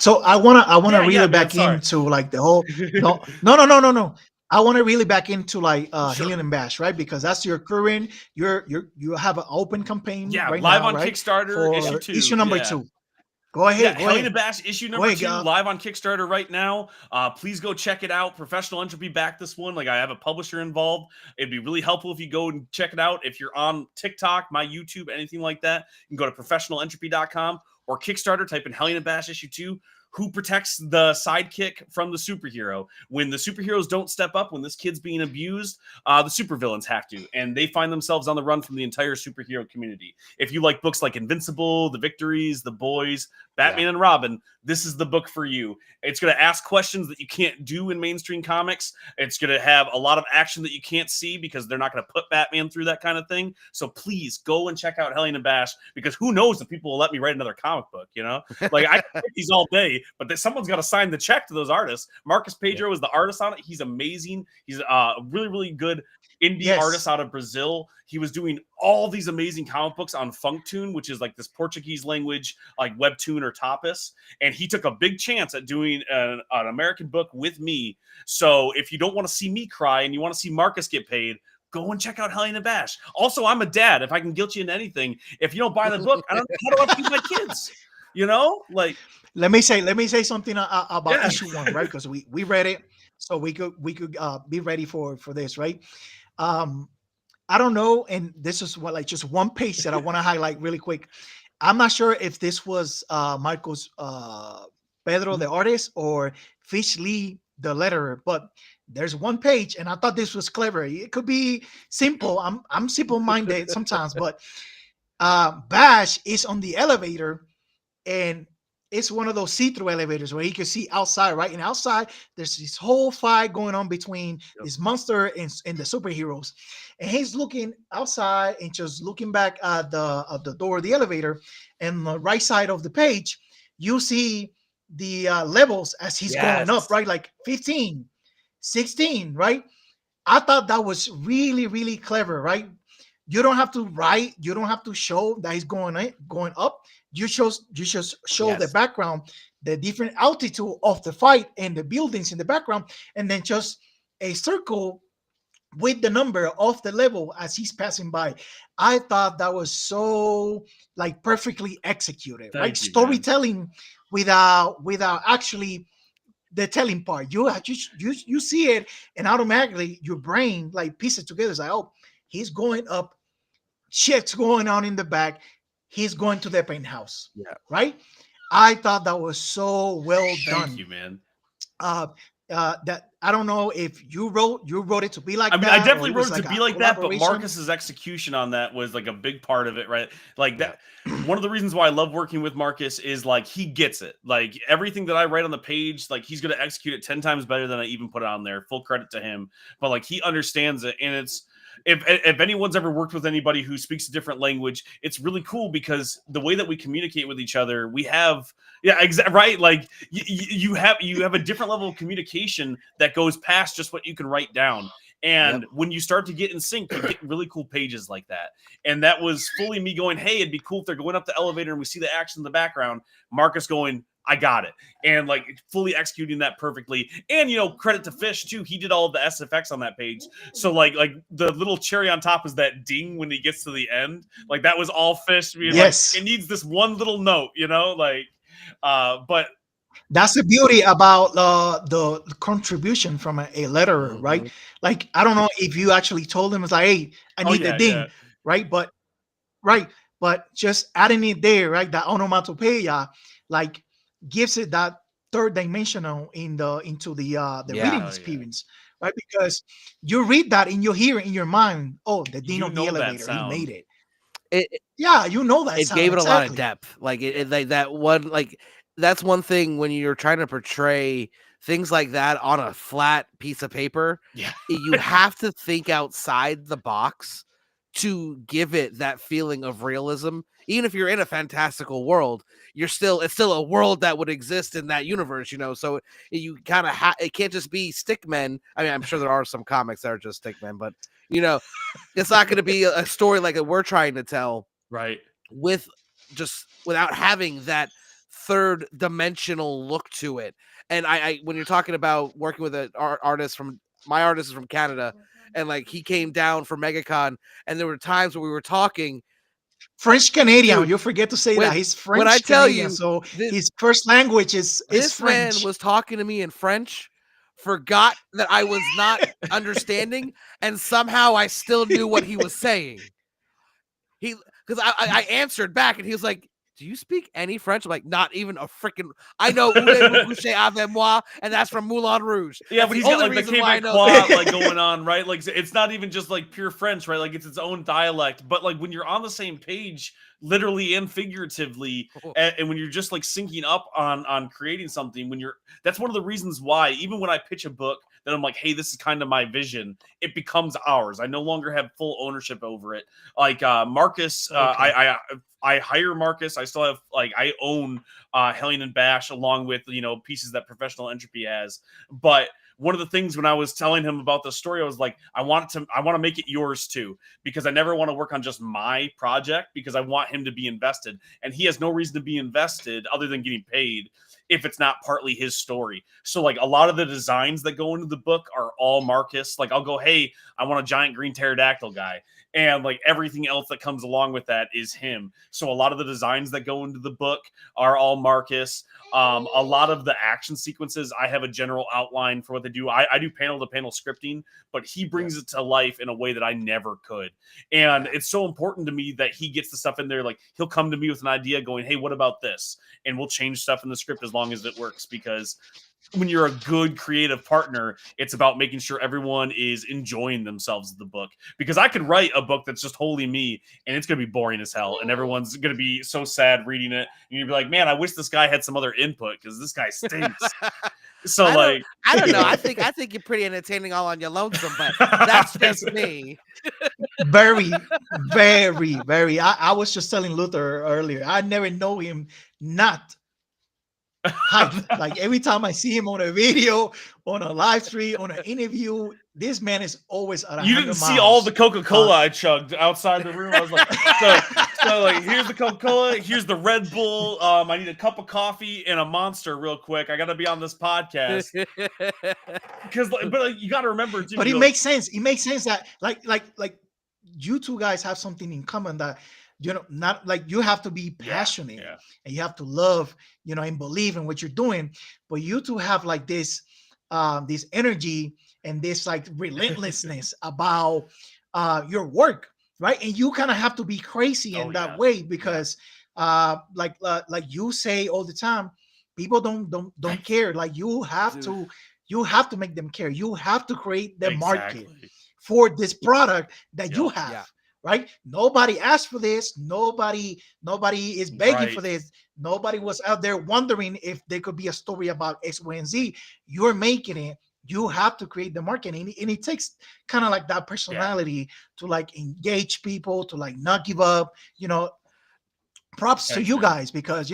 So I wanna reel it back into like the whole no. I want to really back into like Hellion and Bash, right? Because that's your current. You have an open campaign. Right live now, on right? Kickstarter, for issue number 2. Go ahead. Hellion and Bash issue number 2 live on Kickstarter right now. Please go check it out. Professional Entropy backed this one. Like, I have a publisher involved. It'd be really helpful if you go and check it out. If you're on TikTok, my YouTube, anything like that, you can go to professionalentropy.com or Kickstarter. Type in Hellion and Bash issue 2. Who protects the sidekick from the superhero? When the superheroes don't step up, when this kid's being abused, the supervillains have to, and they find themselves on the run from the entire superhero community. If you like books like Invincible, The Victories, The Boys, Batman and Robin, this is the book for you. It's going to ask questions that you can't do in mainstream comics. It's going to have a lot of action that you can't see because they're not going to put Batman through that kind of thing. So please go and check out Hellion and Bash, because who knows if people will let me write another comic book, you know? Like, I can write these all day, but someone's got to sign the check to those artists. Marcus Pedro is the artist on it. He's amazing. He's a really, really good indie artist out of Brazil. He was doing all these amazing comic books on Funktune, which is like this Portuguese language, like webtoon or tapas. And he took a big chance at doing an American book with me. So if you don't want to see me cry and you want to see Marcus get paid, go and check out Hellion and Bash. Also, I'm a dad. If I can guilt you into anything, if you don't buy the book, how do I feed my kids? You know, like, let me say something about issue 1, right? Because we read it, so we could be ready for this, right? I don't know, and this is what, like, just one page that I want to highlight really quick. I'm not sure if this was Marcos Pedro, the artist, or Fish Lee, the letterer, but there's one page, and I thought this was clever. It could be simple. I'm simple-minded sometimes, but Bash is on the elevator, and it's one of those see-through elevators where you can see outside, right? And outside, there's this whole fight going on between this monster and the superheroes. And he's looking outside and just looking back at the door of the elevator. And the right side of the page, you see the levels as he's going up, right? Like 15, 16, right? I thought that was really, really clever, right? You don't have to write. You don't have to show that he's going up. You just show the background, the different altitude of the fight and the buildings in the background, and then just a circle with the number of the level as he's passing by. I thought that was so like perfectly executed, right? Storytelling without actually the telling part. You see it, and automatically your brain like pieces together. It's like, oh, he's going up, shit's going on in the back. He's going to the penthouse, right? I thought that was so well done. Thank you, man. That I don't know if you wrote it to be like that. I definitely wrote it to be like that, but Marcus's execution on that was like a big part of it, right? Like that. One of the reasons why I love working with Marcus is like he gets it. Like everything that I write on the page, like he's going to execute it 10 times better than I even put it on there. Full credit to him. But like he understands it, and it's. If anyone's ever worked with anybody who speaks a different language, it's really cool because the way that we communicate with each other, we have, right? Like you have a different level of communication that goes past just what you can write down. And when you start to get in sync, you get really cool pages like that. And that was fully me going, hey, it'd be cool if they're going up the elevator and we see the action in the background. Marcus going, I got it. And like fully executing that perfectly. And, you know, credit to Fish too. He did all of the SFX on that page. So like the little cherry on top is that ding when he gets to the end. Like that was all Fish. Like, it needs this one little note, you know, like, but that's the beauty about the contribution from a letterer, right? Like, I don't know if you actually told him, it's like, hey, I need the ding, right? But just adding it there, right? That onomatopoeia, like, gives it that third dimensional into the reading experience, right? Because you read that and you hear it in your mind. Oh, the ding of the elevator, he made it. You know that. It gave it a lot of depth. Like like that one, like that's one thing when you're trying to portray things like that on a flat piece of paper. Yeah. You have to think outside the box to give it that feeling of realism. Even if you're in a fantastical world, it's still a world that would exist in that universe, so you kind of it can't just be stickmen. I mean, I'm sure there are some comics that are just stickmen, but it's not going to be a story like we're trying to tell, Right. without having that third dimensional look to it. And I when you're talking about working with an artist my artist is from Canada, and like he came down for MegaCon, and there were times where we were talking French Canadian. Dude, You forget to say that he's when I French tell Canadian, you, so his first language is this French. man was talking to me in French, forgot that I was not understanding, and somehow I still knew what he was saying. Because I answered back, and he was like, "Do you speak any French?" I'm like, "Not even a freaking. I know Voulez-vous coucher avec moi, and that's from Moulin Rouge." Yeah, That's but he's the got only like the reason why I know Québécois that. like going on, right? Like it's not even just like pure French, right? Like it's its own dialect. But like when you're on the same page, literally and figuratively, and when you're just like syncing up on creating something, that's one of the reasons why even when I pitch a book that I'm like, hey, this is kind of my vision, it becomes ours. I no longer have full ownership over it. Like Marcus, Okay. I hire Marcus. I still have I own Hellion and Bash along with pieces that Professional Entropy has. But one of the things when I was telling him about the story, I was like, I want to make it yours too, because I never want to work on just my project, because I want him to be invested, and he has no reason to be invested other than getting paid if it's not partly his story. So like a lot of the designs that go into the book are all Marcus. Like I'll go, hey, I want a giant green pterodactyl guy. And like everything else that comes along with that is him. So a lot of the designs that go into the book are all Marcus. A lot of the action sequences, I have a general outline for what they do. I do panel to panel scripting, but he brings it to life in a way that I never could. And it's so important to me that he gets the stuff in there. Like he'll come to me with an idea going, hey, what about this? And we'll change stuff in the script as long as it works, because when you're a good creative partner, it's about making sure everyone is enjoying themselves in the book. Because I could write a book that's just wholly me, and it's going to be boring as hell, and everyone's going to be so sad reading it, and you'd be like, man, I wish this guy had some other input, because this guy stinks. So I don't know. I think you're pretty entertaining all on your lonesome, but that's just me. Very, very, very. I was just telling Luther earlier, I never know him not hype. Like every time I see him on a video, on a live stream, on an interview, this man is always at 100 you didn't see miles. all the Coca-Cola I chugged outside the room. I was like, so like, here's the Coca-Cola, here's the Red Bull. I need a cup of coffee and a Monster real quick. I got to be on this podcast. Because, but you got to remember, too, But it makes sense. It makes sense that like you two guys have something in common, that not like you have to be passionate and you have to love, and believe in what you're doing. But you two have like this energy and this like relentlessness about your work, right? And you kind of have to be crazy in that way, because like you say all the time, people don't care. Like you have to make them care. You have to create the market for this product that you have. Right? Nobody asked for this. Nobody is begging for this. Nobody was out there wondering if there could be a story about X, Y, and Z. You're making it. You have to create the market, and it takes kind of like that personality to like engage people, to like not give up. Props to you guys, because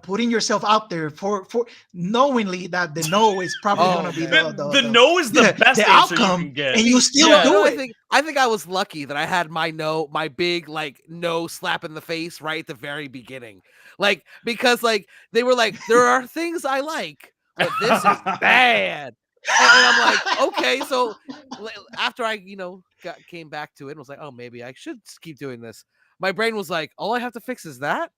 putting yourself out there for knowingly that the no is probably going to be the no is the best the answer outcome, you can get, and you still do it. I think I was lucky that I had my big like no slap in the face right at the very beginning, like because like they were like, there are things I like, but this is bad. And I'm like, okay. So after I came back to it and was like, oh, maybe I should keep doing this, my brain was like, all I have to fix is that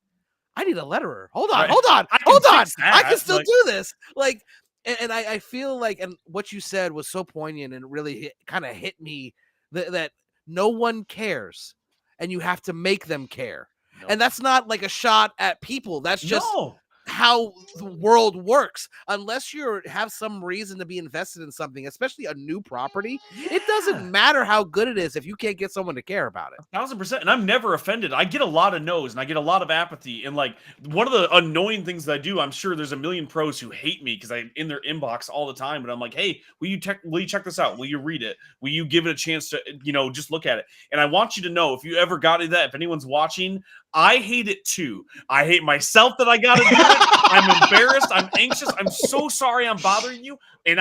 I need a letterer. Hold on. I can still do this. Like, and I feel like, and what you said was so poignant and really kind of hit me that no one cares, and you have to make them care. And that's not like a shot at people. That's just how the world works. Unless you have some reason to be invested in something, especially a new property, it doesn't matter how good it is if you can't get someone to care about it. 1000%. And I'm never offended. I get a lot of no's and I get a lot of apathy. And like one of the annoying things that I do, I'm sure there's a million pros who hate me because I'm in their inbox all the time. But I'm like, hey, will you check this out? Will you read it? Will you give it a chance to, just look at it? And I want you to know, if you ever got into that, if anyone's watching, I hate it too. I hate myself that I got to do it. I'm embarrassed. I'm anxious. I'm so sorry I'm bothering you. And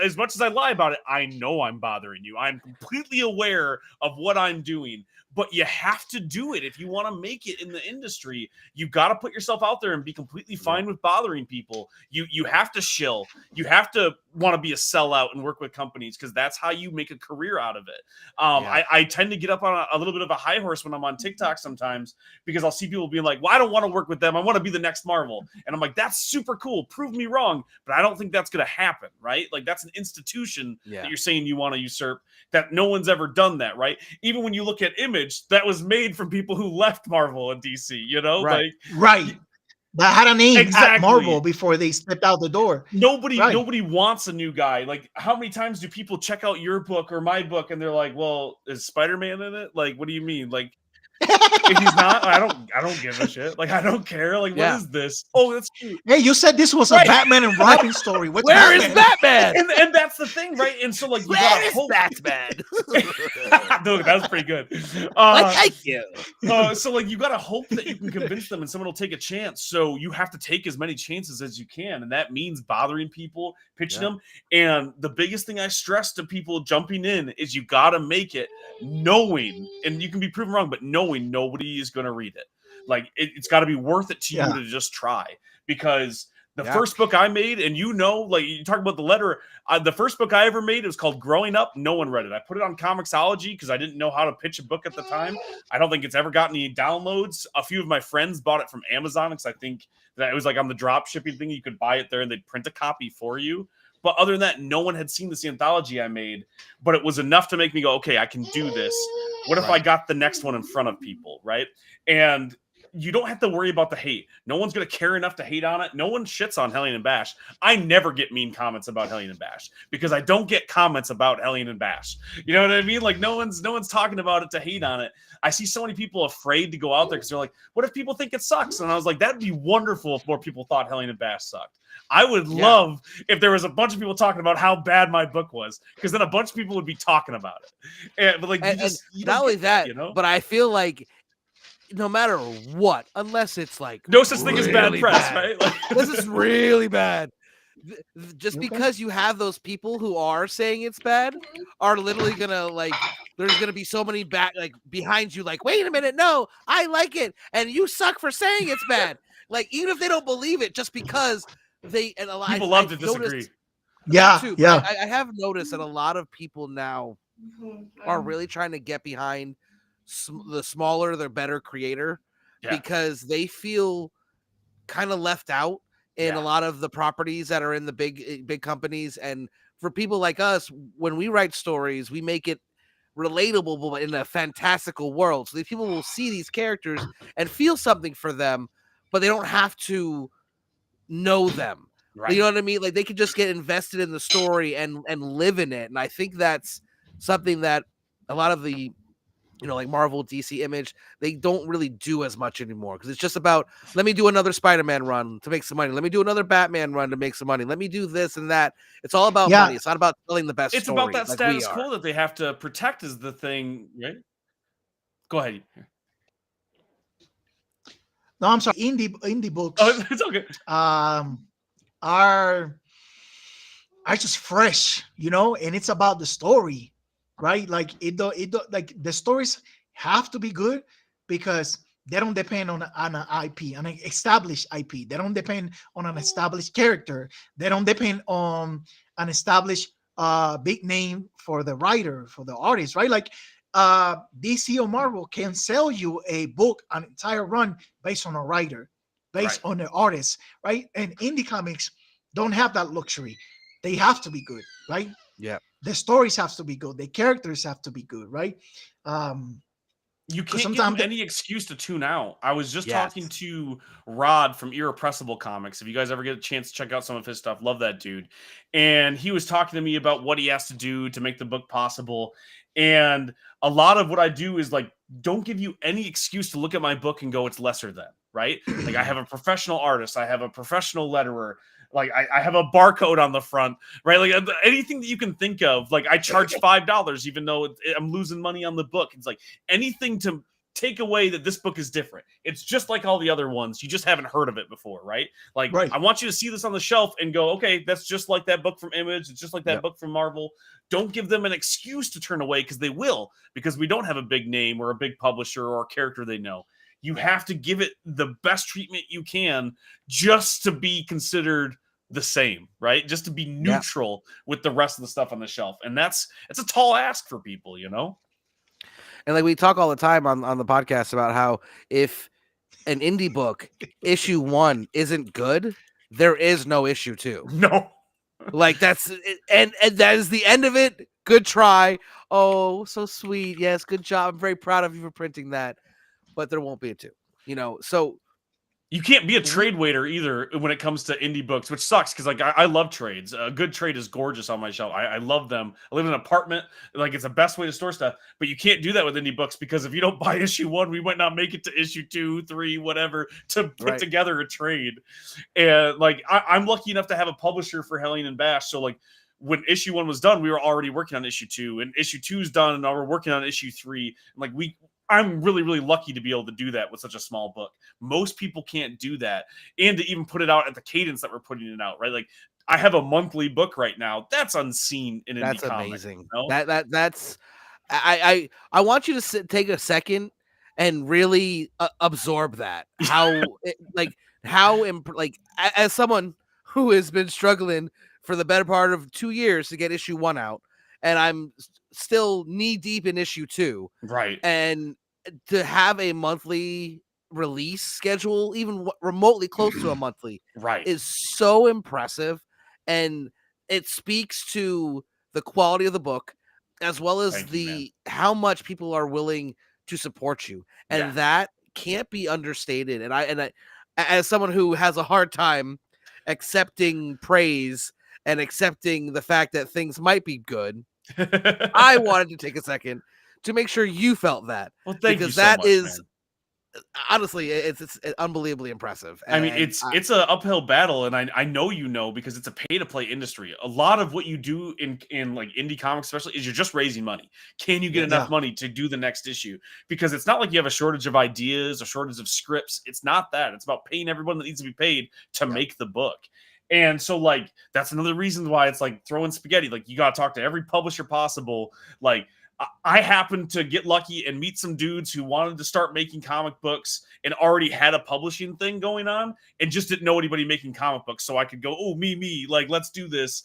as much as I lie about it, I know I'm bothering you. I'm completely aware of what I'm doing. But you have to do it if you want to make it in the industry. You got to put yourself out there and be completely fine with bothering people. You have to shill. You have to want to be a sellout and work with companies because that's how you make a career out of it. I tend to get up on a little bit of a high horse when I'm on TikTok sometimes because I'll see people being like, well, I don't want to work with them. I want to be the next Marvel. And I'm like, that's super cool. Prove me wrong. But I don't think that's going to happen, right? Like that's an institution that you're saying you want to usurp, that no one's ever done that, right? Even when you look at Image, that was made from people who left Marvel and DC, Right. That had a name at Marvel before they stepped out the door. Nobody wants a new guy. Like, how many times do people check out your book or my book and they're like, well, is Spider-Man in it? Like, what do you mean? Like, if he's not, I don't give a shit. Like, I don't care. Like, what is this? Oh, that's cute. Hey, you said this was a Batman and Robin story. Where is Batman? And that's the thing, right? And so, like, you Where is hope Batman? Dude, that was pretty good. Thank you. So, like, you gotta hope that you can convince them, and someone will take a chance. So you have to take as many chances as you can, and that means bothering people, pitching them. And the biggest thing I stress to people jumping in is you gotta make it knowing, and you can be proven wrong, but knowing nobody is going to read it. Like it's got to be worth it to you to just try, because the first book I made, and like you talk about the letter, the first book I ever made, it was called Growing Up. No one read it. I put it on Comixology because I didn't know how to pitch a book at the time. I don't think it's ever gotten any downloads. A few of my friends bought it from Amazon because I think that it was like on the drop shipping thing. You could buy it there and they'd print a copy for you. But other than that, no one had seen this anthology I made, but it was enough to make me go, okay, I can do this. What if I got the next one in front of people, right? And you don't have to worry about the hate. No one's going to care enough to hate on it. No one shits on Hellion and Bash. I never get mean comments about Hellion and Bash because I don't get comments about Hellion and Bash. You know what I mean? Like no one's talking about it to hate on it. I see so many people afraid to go out there because they're like, what if people think it sucks? And I was like, that'd be wonderful if more people thought Hellion and Bash sucked. I would love if there was a bunch of people talking about how bad my book was, because then a bunch of people would be talking about it. But like, you not only that, but I feel like no matter what, unless it's like no such thing as bad press, right? Like, this is really bad. Just because you have those people who are saying it's bad are literally gonna like. There's gonna be so many behind you, like, wait a minute, no, I like it, and you suck for saying it's bad. Like even if they don't believe it, just because people love to disagree. I have noticed that a lot of people now are really trying to get behind the smaller, the better creator because they feel kind of left out in a lot of the properties that are in the big companies. And for people like us, when we write stories, we make it relatable but in a fantastical world. So these people will see these characters and feel something for them, but they don't have to know them. Right. You know what I mean? Like they could just get invested in the story and live in it. And I think that's something that a lot of the, like Marvel, DC, Image, they don't really do as much anymore because it's just about, let me do another Spider-Man run to make some money. Let me do another Batman run to make some money. Let me do this and that. It's all about money. It's not about telling the best story. It's about that status quo that they have to protect is the thing, right? Go ahead. No, I'm sorry. Indie books. Oh, it's okay. Are just fresh, and it's about the story, right? Like like the stories have to be good because they don't depend on an IP, an established IP. They don't depend on an established character. They don't depend on an established big name for the writer, for the artist, right? Like DC or Marvel can sell you a book, an entire run based on a writer, based on the artist, right? And indie comics don't have that luxury. They have to be good, right? Yeah. The stories have to be good. The characters have to be good, right? You Because can't give them sometimes any excuse to tune out. I was just talking Yes. to Rod from Irrepressible Comics. If you guys ever get a chance to check out some of his stuff, love that dude. And he was talking to me about what he has to do to make the book possible. And a lot of what I do is like, don't give you any excuse to look at my book and go, it's lesser than, right? Like I have a professional artist, I have a professional letterer, like I have a barcode on the front, right? Like anything that you can think of. Like I charge $5, even though I'm losing money on the book. It's like anything to take away that this book is different. It's just like all the other ones. You just haven't heard of it before, right? Like right. I want you to see this on the shelf and go, okay, that's just like that book from Image. It's just like that Yep. book from Marvel. Don't give them an excuse to turn away because they will, because we don't have a big name or a big publisher or a character they know. You have to give it the best treatment you can just to be considered the same, right? Just to be neutral with the rest of the stuff on the shelf. And it's a tall ask for people, you know? And like we talk all the time on the podcast about how if an indie book issue 1 isn't good, there is no issue 2. No. Like that's and that is the end of it. Good try. Oh, so sweet. Yes, good job. I'm very proud of you for printing that. But there won't be a 2. You know, so You can't be a trade waiter either when it comes to indie books, which sucks because like I love trades. A good trade is gorgeous on my shelf. I love them. I live in an apartment, like it's the best way to store stuff. But you can't do that with indie books because if you don't buy issue 1, we might not make it to issue 2, 3, whatever to put together a trade. And like I'm lucky enough to have a publisher for Hellion and Bash, so like when issue 1 was done, we were already working on issue 2, and issue 2 is done, and now we're working on issue 3. And like I'm really, really lucky to be able to do that with such a small book. Most people can't do that. And to even put it out at the cadence that we're putting it out, right? Like I have a monthly book right now. That's unseen in indie comics. amazing. You know? That's I want you to take a second and really absorb that. How as someone who has been struggling for the better part of 2 years to get issue 1 out, and I'm still knee deep in issue 2. Right. And to have a monthly release schedule, even remotely close to a monthly, right, is so impressive. And it speaks to the quality of the book as well as how much people are willing to support you. And that can't be understated. And I, as someone who has a hard time accepting praise and accepting the fact that things might be good, I wanted to take a second to make sure you felt that. Well, thank because you so that much, is man. Honestly, it's unbelievably impressive. I mean, it's an uphill battle, and I know you know because it's a pay to play industry. A lot of what you do in like indie comics, especially, is you're just raising money. Can you get enough money to do the next issue? Because it's not like you have a shortage of ideas or shortage of scripts. It's not that. It's about paying everyone that needs to be paid to make the book. And so, like, that's another reason why it's like throwing spaghetti. Like, you got to talk to every publisher possible. Like, I happened to get lucky and meet some dudes who wanted to start making comic books and already had a publishing thing going on and just didn't know anybody making comic books. So I could go, oh, me, like, let's do this.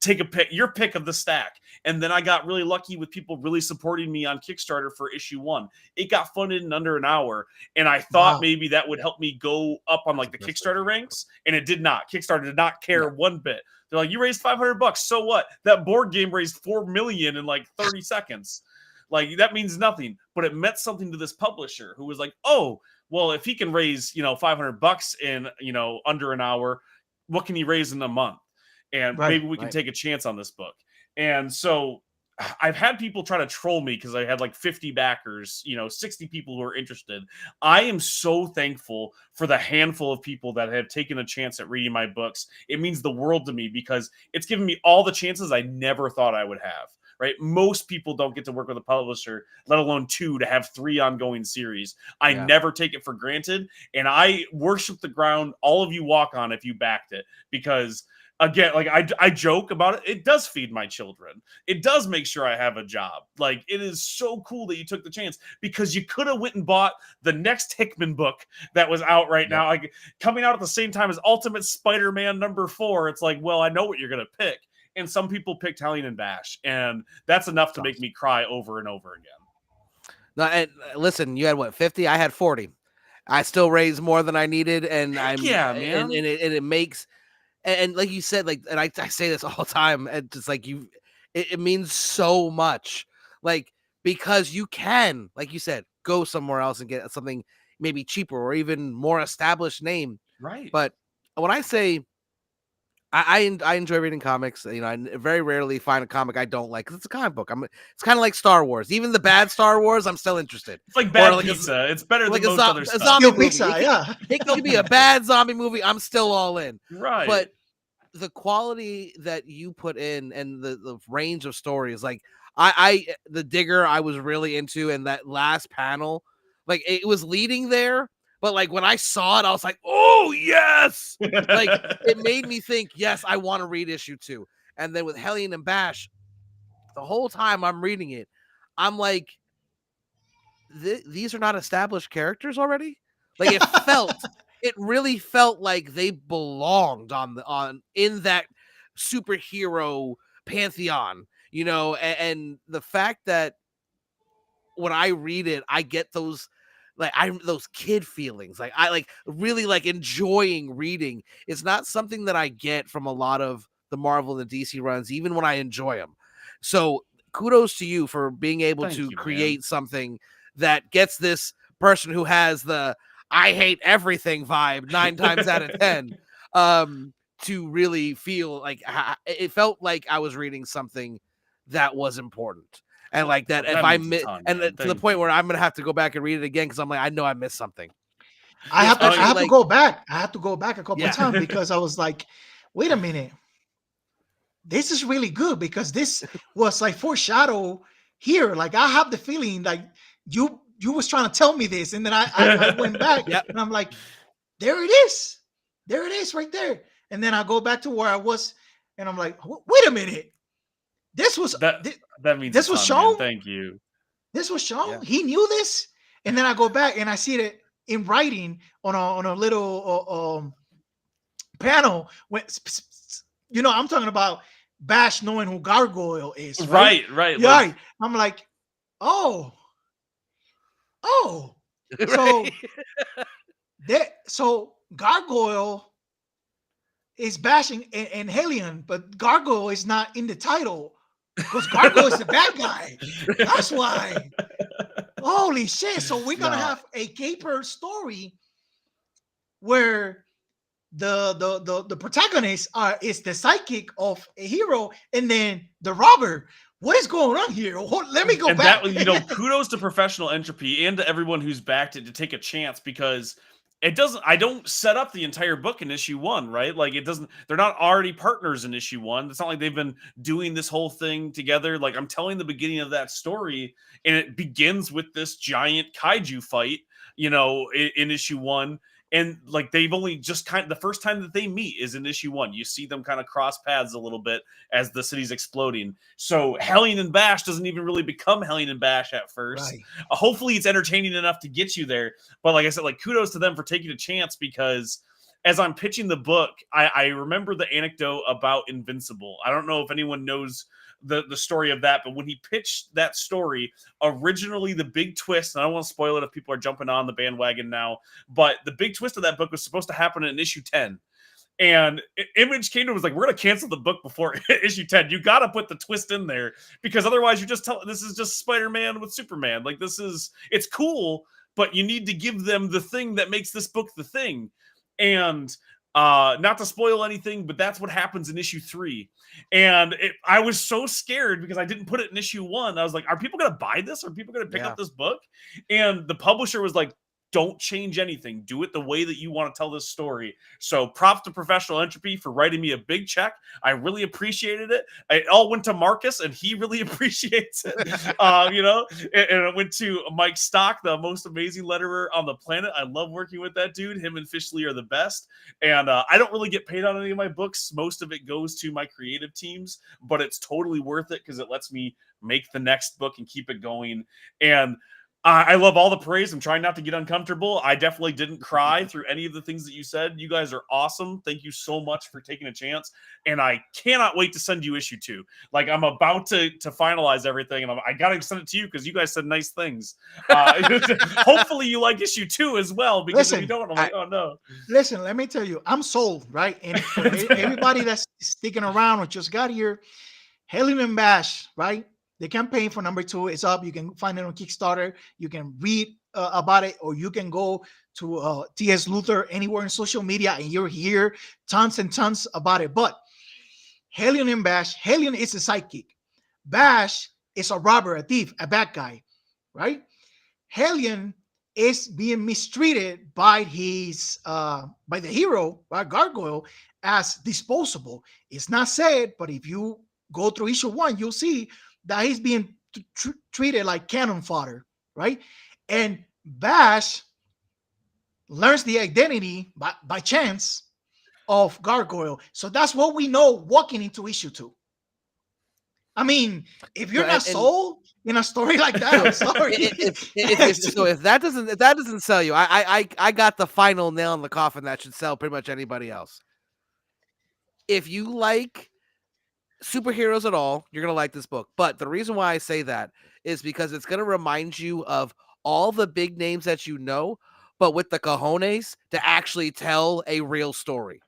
Take your pick of the stack. And then I got really lucky with people really supporting me on Kickstarter for issue 1. It got funded in under an hour. And I thought maybe that would help me go up on like the Kickstarter ranks. And it did not. Kickstarter did not care one bit. They're like, you raised $500. So what? That board game raised 4 million in like 30 seconds. Like that means nothing, but it meant something to this publisher who was like, oh, well, if he can raise, $500 in, under an hour, what can he raise in a month? And maybe we can take a chance on this book. And so I've had people try to troll me because I had like 50 backers, 60 people who are interested. I am so thankful for the handful of people that have taken a chance at reading my books. It means the world to me because it's given me all the chances I never thought I would have. Right? Most people don't get to work with a publisher, let alone 2 to have 3 ongoing series. I never take it for granted. And I worship the ground all of you walk on if you backed it because again, like I joke about it. It does feed my children. It does make sure I have a job. Like it is so cool that you took the chance because you could have went and bought the next Hickman book that was out right now, like coming out at the same time as Ultimate Spider-Man #4. It's like, well, I know what you're gonna pick. And some people picked Hellion and Bash, and that's enough to make me cry over and over again. No, and listen, you had what 50? I had 40. I still raised more than I needed, and man. And it makes. And like you said, like, and I say this all the time, and just like it means so much, like because you can, like you said, go somewhere else and get something maybe cheaper or even more established name. Right. But when I say I enjoy reading comics, you know, I very rarely find a comic I don't like because it's a comic book. It's kind of like Star Wars. Even the bad Star Wars, I'm still interested. It's like bad like pizza. It's better like than most other a stuff. zombie Still movie. pizza, yeah. It could be a bad zombie movie. I'm still all in. Right. But the quality that you put in and the range of stories, like I the Digger, I was really into, and that last panel, like it was leading there. But like when I saw it, I was like, "Oh yes!" Like it made me think, "Yes, I want to read issue 2." And then with Hellion and Bash, the whole time I'm reading it, I'm like, "These are not established characters already." Like it really felt like they belonged on in that superhero pantheon, you know, and the fact that when I read it, I get those those kid feelings. Like I like really like enjoying reading. It's not something that I get from a lot of the Marvel and the DC runs, even when I enjoy them. So kudos to you for being able Thank to you, man. create something that gets this person who has the I hate everything vibe 9 times out of 10 to really feel like it felt like I was reading something that was important. And like that, if I means a miss, ton, and man. to the Thank point you. where I'm gonna have to go back and read it again because I'm like, I know I missed something. I have to Especially, go back. I have to go back a couple Yeah. of times because I was like, wait a minute. This is really good because this was like foreshadow here. Like I have the feeling like you was trying to tell me this, and then I went back Yep. and I'm like, there it is. There it is right there. And then I go back to where I was and I'm like, wait a minute. This was that means this a was ton, man. shown. Thank you. This was shown. Yeah. He knew this. And then I go back and I see it in writing on a little panel. When you know, I'm talking about Bash knowing who Gargoyle is, right? Right. Yeah, Like, right. I'm like, oh. Right. So Gargoyle is bashing and Hellion, but Gargoyle is not in the title because Gargoyle is the bad guy. That's why. Holy shit! So we're gonna have a caper story where the protagonist is the psychic of a hero, and then the robber. What is going on here? Let me go back. That, you know, kudos to Professional Entropy and to everyone who's backed it to take a chance, because I don't set up the entire book in issue 1, right? Like they're not already partners in issue 1. It's not like they've been doing this whole thing together. Like I'm telling the beginning of that story, and it begins with this giant kaiju fight, you know, in issue 1. And like they've only just the first time that they meet is in issue 1. You see them kind of cross paths a little bit as the city's exploding. So Hellion and Bash doesn't even really become Hellion and Bash at first. Right. Hopefully it's entertaining enough to get you there. But like I said, like kudos to them for taking a chance, because as I'm pitching the book, I remember the anecdote about Invincible. I don't know if anyone knows the story of that, but when he pitched that story, originally the big twist, and I don't want to spoil it if people are jumping on the bandwagon now, but the big twist of that book was supposed to happen in issue 10. And Image came to him and was like, we're going to cancel the book before issue 10. You got to put the twist in there, because otherwise this is just Spider-Man with Superman. Like it's cool, but you need to give them the thing that makes this book the thing. And not to spoil anything, but that's what happens in issue 3. And I was so scared because I didn't put it in issue 1. I was like, are people going to buy this? Are people going to pick up this book? And the publisher was like, don't change anything. Do it the way that you want to tell this story. So props to Professional Entropy for writing me a big check. I really appreciated it. It all went to Marcus, and he really appreciates it. You know, and it went to Mike Stock, the most amazing letterer on the planet. I love working with that dude. Him and Fishley are the best. And I don't really get paid on any of my books. Most of it goes to my creative teams, but it's totally worth it because it lets me make the next book and keep it going. And I love all the praise. I'm trying not to get uncomfortable. I definitely didn't cry through any of the things that you said. You guys are awesome. Thank you so much for taking a chance. And I cannot wait to send you issue 2. Like I'm about to finalize everything, and I got to send it to you because you guys said nice things. Hopefully you like issue 2 as well, because if you don't, I'm like, oh no. Listen, let me tell you, I'm sold, right? And for everybody that's sticking around or just got here, Hellion and Bash, right? The campaign for number 2 is up. You can find it on Kickstarter. You can read about it, or you can go to T.S. Luther anywhere in social media, and you'll hear tons and tons about it. But Hellion and Bash, Hellion is a sidekick. Bash is a robber, a thief, a bad guy, right? Hellion is being mistreated by by the hero, by Gargoyle, as disposable. It's not said, but if you go through issue 1, you'll see that he's being treated like cannon fodder, right? And Bash learns the identity by chance of Gargoyle. So that's what we know walking into issue 2. I mean, if you're not sold in a story like that, I'm sorry. If that doesn't sell you, I got the final nail in the coffin that should sell pretty much anybody else. If you like superheroes at all, you're gonna like this book. But the reason why I say that is because it's gonna remind you of all the big names that you know, but with the cojones to actually tell a real story.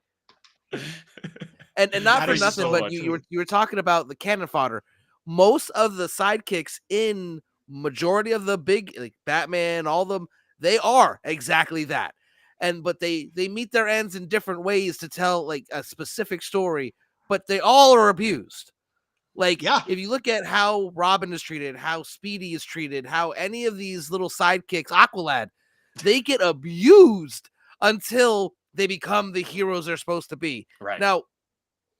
And not for nothing, but you were talking about the cannon fodder. Most of the sidekicks in majority of the big, like Batman, all of them, they are exactly that. But they meet their ends in different ways to tell like a specific story, but they all are abused. Like, if you look at how Robin is treated, how Speedy is treated, how any of these little sidekicks, Aqualad, they get abused until they become the heroes they're supposed to be. Right. Now,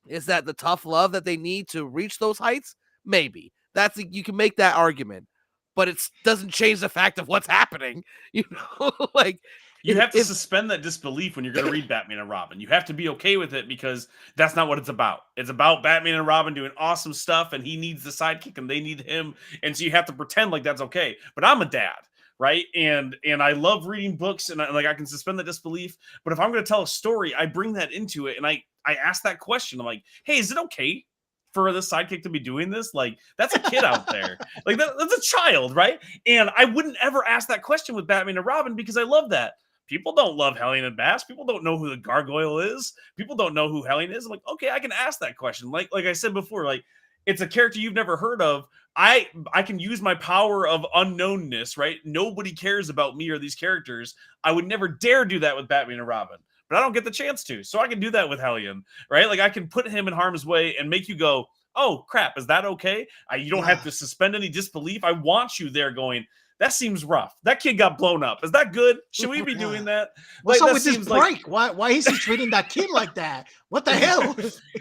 is that the tough love that they need to reach those heights? Maybe. You can make that argument, but it doesn't change the fact of what's happening. You know, like you have to suspend that disbelief when you're going to read Batman and Robin. You have to be okay with it because that's not what it's about. It's about Batman and Robin doing awesome stuff, and he needs the sidekick, and they need him, and so you have to pretend like that's okay. But I'm a dad, right? And I love reading books, and I can suspend the disbelief. But if I'm going to tell a story, I bring that into it, and I ask that question. I'm like, hey, is it okay for the sidekick to be doing this? Like, that's a kid out there. Like, that's a child, right? And I wouldn't ever ask that question with Batman and Robin because I love that. People don't love Hellion and Bash. People don't know who the Gargoyle is. People don't know who Hellion is. I'm like, okay, I can ask that question. Like I said before, like, it's a character you've never heard of. I can use my power of unknownness, right? Nobody cares about me or these characters. I would never dare do that with Batman and Robin, but I don't get the chance to. So I can do that with Hellion, right? Like, I can put him in harm's way and make you go, oh, crap, is that okay? You don't have to suspend any disbelief. I want you there going, that seems rough. That kid got blown up. Is that good? Should we be doing that? What's up with this break? Why is he treating that kid like that? What the hell?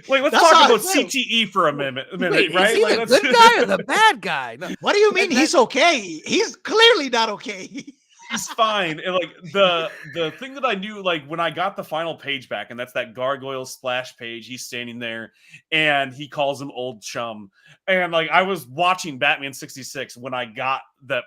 Wait, let's talk about CTE for a minute. Wait, right? Is he the good guy or the bad guy? No. What do you mean he's okay? He's clearly not okay. He's fine. And like the thing that I knew, like when I got the final page back, and that's that Gargoyle splash page, he's standing there and he calls him old chum. And like I was watching Batman 66 when I got that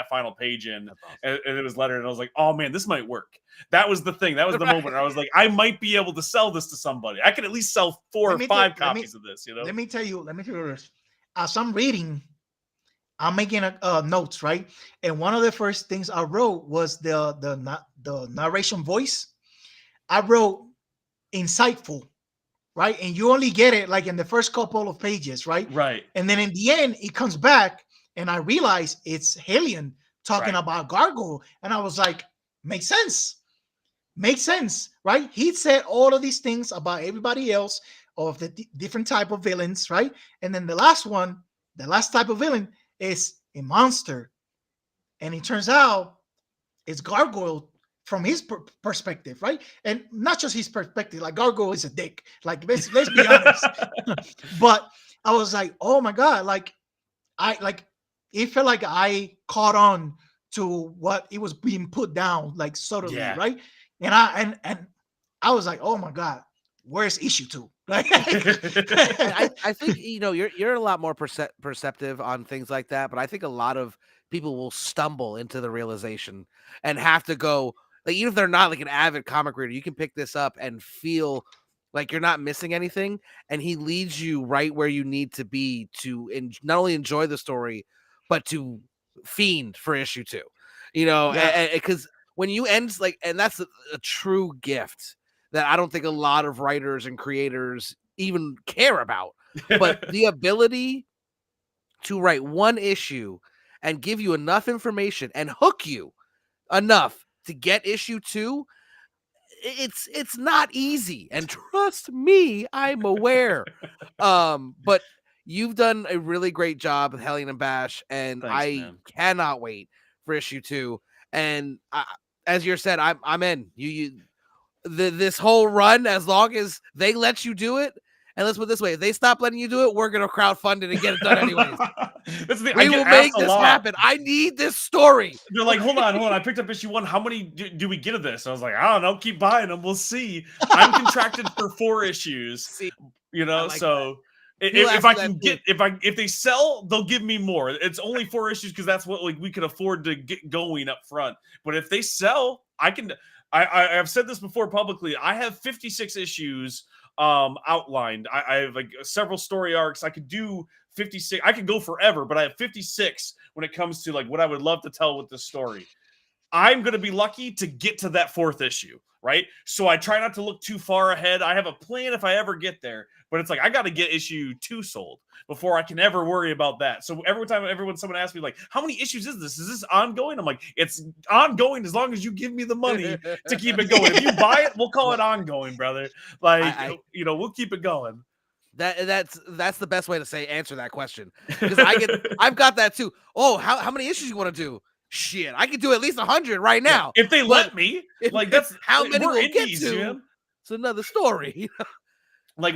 final page in, awesome. and it was lettered, and I was like, oh man, this might work. That was the thing. That was the moment I was like, I might be able to sell this to somebody. I could at least sell 4 or 5 copies of this, you know? Let me tell you this. As I'm reading, I'm making notes, right? And one of the first things I wrote was the narration voice. I wrote insightful, right? And you only get it like in the first couple of pages, right? Right. And then in the end, it comes back, and I realize it's Hellion talking about Gargoyle, and I was like, makes sense, right? He said all of these things about everybody else of the different type of villains, right? And then the last type of villain is a monster, and it turns out it's Gargoyle from his perspective, right? And not just his perspective. Like, Gargoyle is a dick. Like, let's be honest. But I was like, oh my god! Like, it felt like I caught on to what it was being put down, like subtly, right? And I was like, oh my god, where's issue 2? Like, I think you're a lot more perceptive on things like that, but I think a lot of people will stumble into the realization and have to go, like, even if they're not like an avid comic reader, you can pick this up and feel like you're not missing anything, and he leads you right where you need to be to not only enjoy the story but to fiend for issue 2. Because when you end, like, and that's a true gift that I don't think a lot of writers and creators even care about. But the ability to write one issue and give you enough information and hook you enough to get issue 2, it's not easy. And trust me, I'm aware. But you've done a really great job with Hellion and Bash, and Thanks, I man. cannot wait for issue 2. And as you said, I'm in. This whole run, as long as they let you do it. And let's put it this way: if they stop letting you do it, we're gonna crowdfund it and get it done anyways. That's the thing. We will make this happen. I need this story. They're like, hold on. I picked up issue 1. How many do we get of this? I was like, I don't know. Keep buying them. We'll see. I'm contracted for 4 issues. See, like so that. If they sell, they'll give me more. It's only 4 issues because that's what we could afford to get going up front. But if they sell, I can. I've said this before publicly. I have 56 issues outlined. I have several story arcs. I could do 56. I could go forever, but I have 56 when it comes to what I would love to tell with this story. I'm going to be lucky to get to that 4th issue, right? So I try not to look too far ahead. I have a plan if I ever get there, but it's I got to get issue 2 sold before I can ever worry about that. So every time someone asks me how many issues is this? Is this ongoing? I'm like, it's ongoing as long as you give me the money to keep it going. If you buy it, we'll call it ongoing, brother. We'll keep it going. That's the best way to answer that question, because I've got that too. Oh, how many issues you want to do? Shit, I could do at least 100 right now. If they let me. That's how many we'll get to. Man. It's another story. You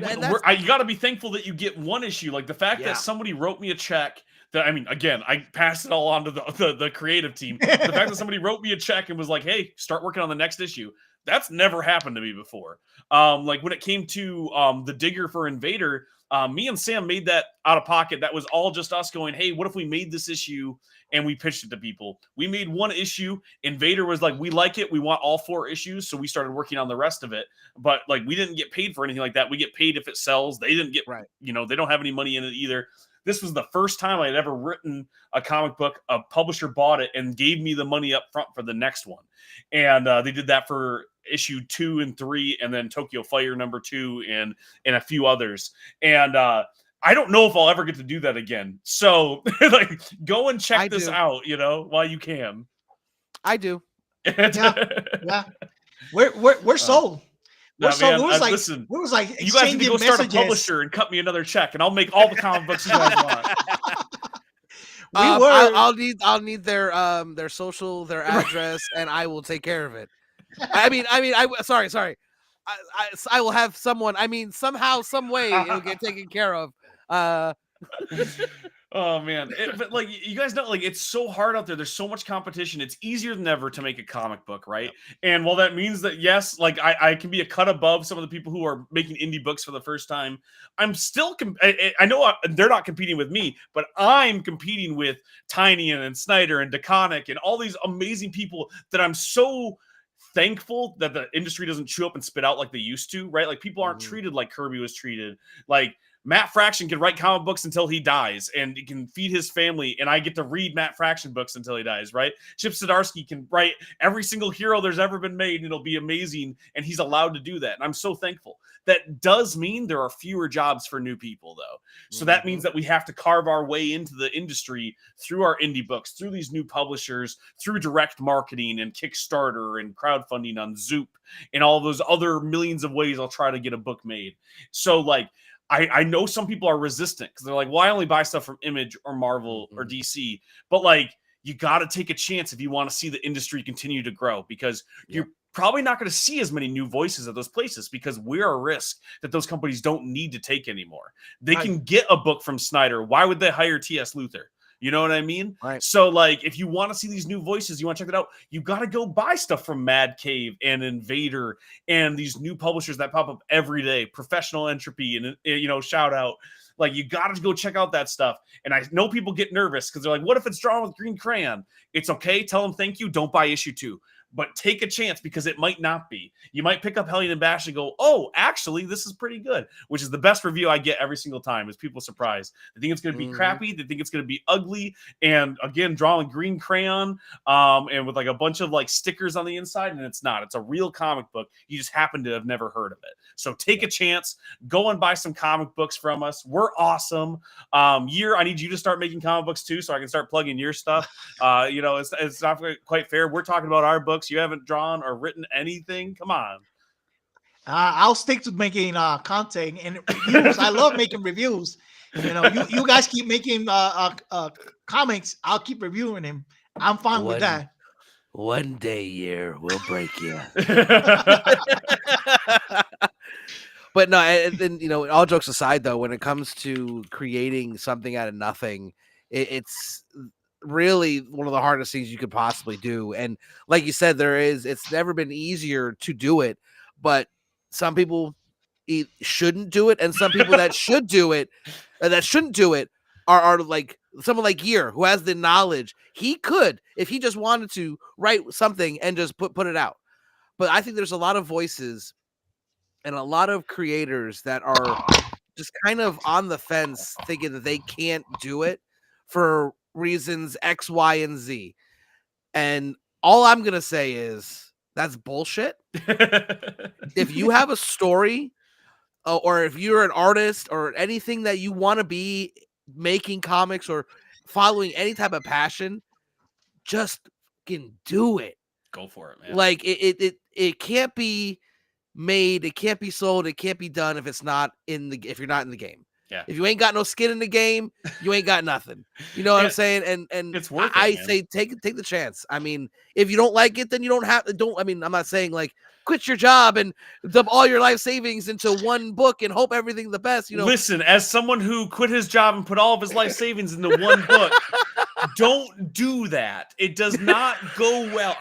got to be thankful that you get 1 issue. The fact that somebody wrote me a check. Again, I passed it all on to the creative team. The fact that somebody wrote me a check and was like, "Hey, start working on the next issue." That's never happened to me before. When it came to the Digger for Invader, me and Sam made that out of pocket. That was all just us going, "Hey, what if we made this issue?" And we pitched it to people. We made 1 issue. Invader was like, we like it. We want all 4 issues. So we started working on the rest of it. But we didn't get paid for anything like that. We get paid if it sells. They didn't get, they don't have any money in it either. This was the first time I had ever written a comic book. A publisher bought it and gave me the money up front for the next one. And they did that for issue 2 and 3, and then Tokyo Fire #2 and a few others. And I don't know if I'll ever get to do that again. So go and check this out, while you can. I do. Yeah. We're sold. We're sold. Man, listen, you guys need to go start a publisher and cut me another check, and I'll make all the comic books you guys want. I'll need their social, their address, and I will take care of it. Sorry. I will have someone. Somehow, some way, it'll get taken care of. Oh man, but you guys know, it's so hard out there. There's so much competition. It's easier than ever to make a comic book, right? And while that means that yes, I can be a cut above some of the people who are making indie books for the first time, I'm still I know they're not competing with me, but I'm competing with Tiny and Snyder and DeConnick and all these amazing people that I'm so thankful that the industry doesn't chew up and spit out like they used to, right? People aren't treated like Kirby was treated. Matt Fraction can write comic books until he dies, and he can feed his family, and I get to read Matt Fraction books until he dies, right? Chip Zdarsky can write every single hero there's ever been made, and it'll be amazing, and he's allowed to do that, and I'm so thankful. That does mean there are fewer jobs for new people, though. So that means that we have to carve our way into the industry through our indie books, through these new publishers, through direct marketing and Kickstarter and crowdfunding on Zoop, and all those other millions of ways I'll try to get a book made. So, I know some people are resistant because they're like, well, I only buy stuff from Image or Marvel or DC. But you got to take a chance if you want to see the industry continue to grow, because you're probably not going to see as many new voices at those places, because we're a risk that those companies don't need to take anymore. They can get a book from Snyder. Why would they hire T.S. Luther? You know what I mean? Right. So, if you want to see these new voices, you want to check it out, you got to go buy stuff from Mad Cave and Invader and these new publishers that pop up every day, Professional Entropy and, shout out. You got to go check out that stuff. And I know people get nervous because they're like, what if it's drawn with green crayon? It's okay. Tell them thank you. Don't buy issue 2. but take a chance because it might not be. You might pick up Hellion and Bash and go, oh, actually, this is pretty good, which is the best review I get every single time is people surprised. They think it's going to be crappy. They think it's going to be ugly. And again, drawn in green crayon and with like a bunch of like stickers on the inside. And it's not. It's a real comic book. You just happen to have never heard of it. So take a chance. Go and buy some comic books from us. We're awesome. Year, I need you to start making comic books too so I can start plugging your stuff. It's not quite fair. We're talking about our books. You haven't drawn or written anything. Come on. I'll stick to making content and reviews. I love making reviews. You guys keep making comics. I'll keep reviewing them. I'm fine with that. One day, year, we'll break you. But no, and all jokes aside, though, when it comes to creating something out of nothing, it's really one of the hardest things you could possibly do. And like you said, it's never been easier to do it, but some people shouldn't do it, and some people that should do it, that shouldn't do it, are like someone like Year who has the knowledge. He could, if he just wanted to, write something and just put it out. But I think there's a lot of voices and a lot of creators that are just kind of on the fence, thinking that they can't do it for reasons X, Y, and Z. And all I'm gonna say is that's bullshit. If you have a story, or if you're an artist or anything that you want to be making comics or following any type of passion, just fucking do it. Go for it, man. Like it can't be made, it can't be sold, it can't be done if you're not in the game. Yeah. If you ain't got no skin in the game, you ain't got nothing. You know what I'm saying? And it's worth I it, say take the chance. I mean, if you don't like it, then you don't have to. I'm not saying like quit your job and dump all your life savings into one book and hope everything the best. Listen, as someone who quit his job and put all of his life savings into one book, don't do that. It does not go well.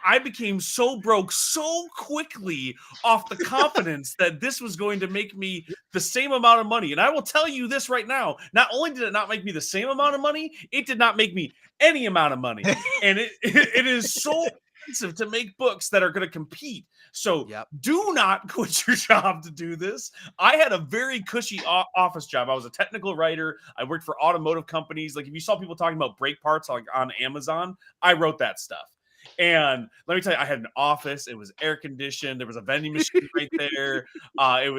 I became so broke so quickly off the confidence that this was going to make me the same amount of money. And I will tell you this right now, not only did it not make me the same amount of money, it did not make me any amount of money. And it is so expensive to make books that are going to compete. So do not quit your job to do this. I had a very cushy office job. I was a technical writer. I worked for automotive companies. Like if you saw people talking about brake parts like on Amazon, I wrote that stuff. And let me tell you, I had an office. It was air conditioned. There was a vending machine right there.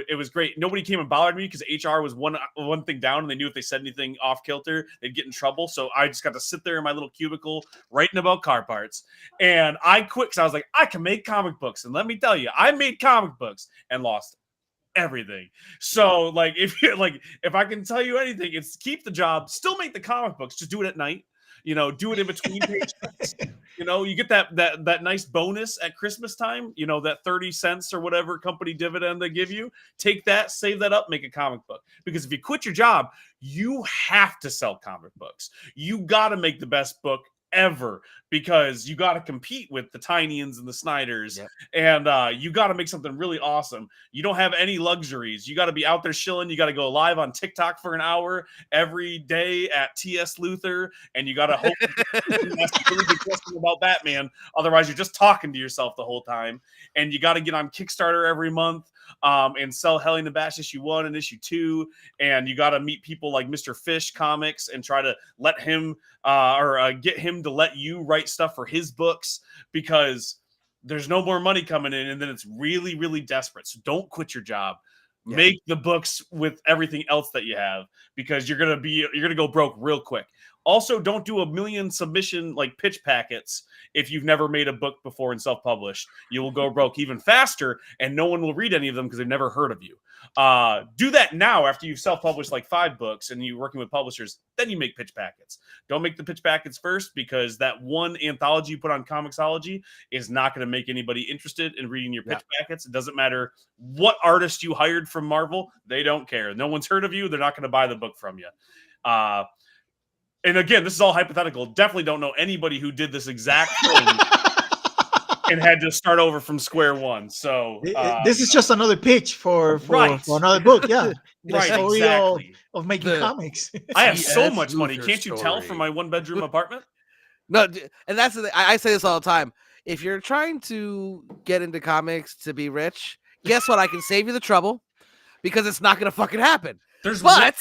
It was great. Nobody came and bothered me because HR was one thing down, and they knew if they said anything off kilter, they'd get in trouble. So I just got to sit there in my little cubicle writing about car parts. And I quit because I was like, I can make comic books. And let me tell you, I made comic books and lost everything. So like if I can tell you anything, it's keep the job, still make the comic books, just do it at night. Do it in between pages. You get that nice bonus at Christmas time, that 30 cents or whatever company dividend they give you. Take that, save that up, make a comic book. Because if you quit your job, you have to sell comic books. You got to make the best book ever because you got to compete with the Tinians and the Snyders. And you got to make something really awesome. You don't have any luxuries. You got to be out there shilling. You got to go live on TikTok for an hour every day at TS Luther, and you got to hope that's a really good question about Batman. Otherwise, you're just talking to yourself the whole time. And you got to get on Kickstarter every month and sell Hellion and Bash issue 1 and issue 2. And you got to meet people like Mr. Fish Comics and try to let him get him to let you write stuff for his books because there's no more money coming in. And then it's really, really desperate. So don't quit your job. Make the books with everything else that you have because you're going to go broke real quick. Also, don't do 1 million submission like pitch packets if you've never made a book before and self-published. You will go broke even faster, and no one will read any of them because they've never heard of you. Do that now after you've self-published like 5 books and you're working with publishers. Then you make pitch packets. Don't make the pitch packets first because that one anthology you put on Comixology is not going to make anybody interested in reading your pitch packets. It doesn't matter what artist you hired from Marvel. They don't care. No one's heard of you. They're not going to buy the book from you. And again, this is all hypothetical. Definitely don't know anybody who did this exact thing and had to start over from square one. So this is just another pitch for another book. Yeah, right. Exactly. Of making comics. I have so much money. Can't you tell from my 1-bedroom apartment? No, and that's the thing. I say this all the time. if you're trying to get into comics to be rich, guess what? I can save you the trouble because it's not going to fucking happen. There's But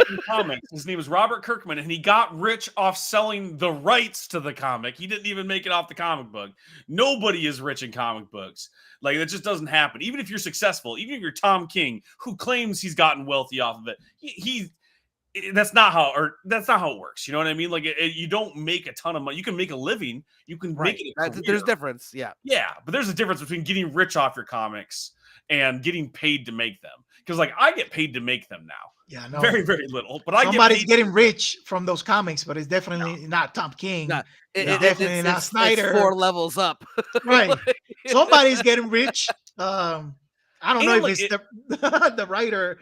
in comics. His name was Robert Kirkman, and he got rich off selling the rights to the comic. He didn't even make it off the comic book. Nobody is rich in comic books. Like, that just doesn't happen. Even if you're successful, even if you're Tom King, who claims he's gotten wealthy off of it, that's not how it works. You know what I mean? Like, you don't make a ton of money. You can make a living. You can make it a career. There's a difference. Yeah, but there's a difference between getting rich off your comics and getting paid to make them. Because, like, I get paid to make them now. Yeah, no. Very, very little. But somebody's getting rich from those comics, but it's definitely not Tom King. No, it's definitely not Snyder. It's 4 levels up. Right. Somebody's getting rich. I don't know if it's the writer.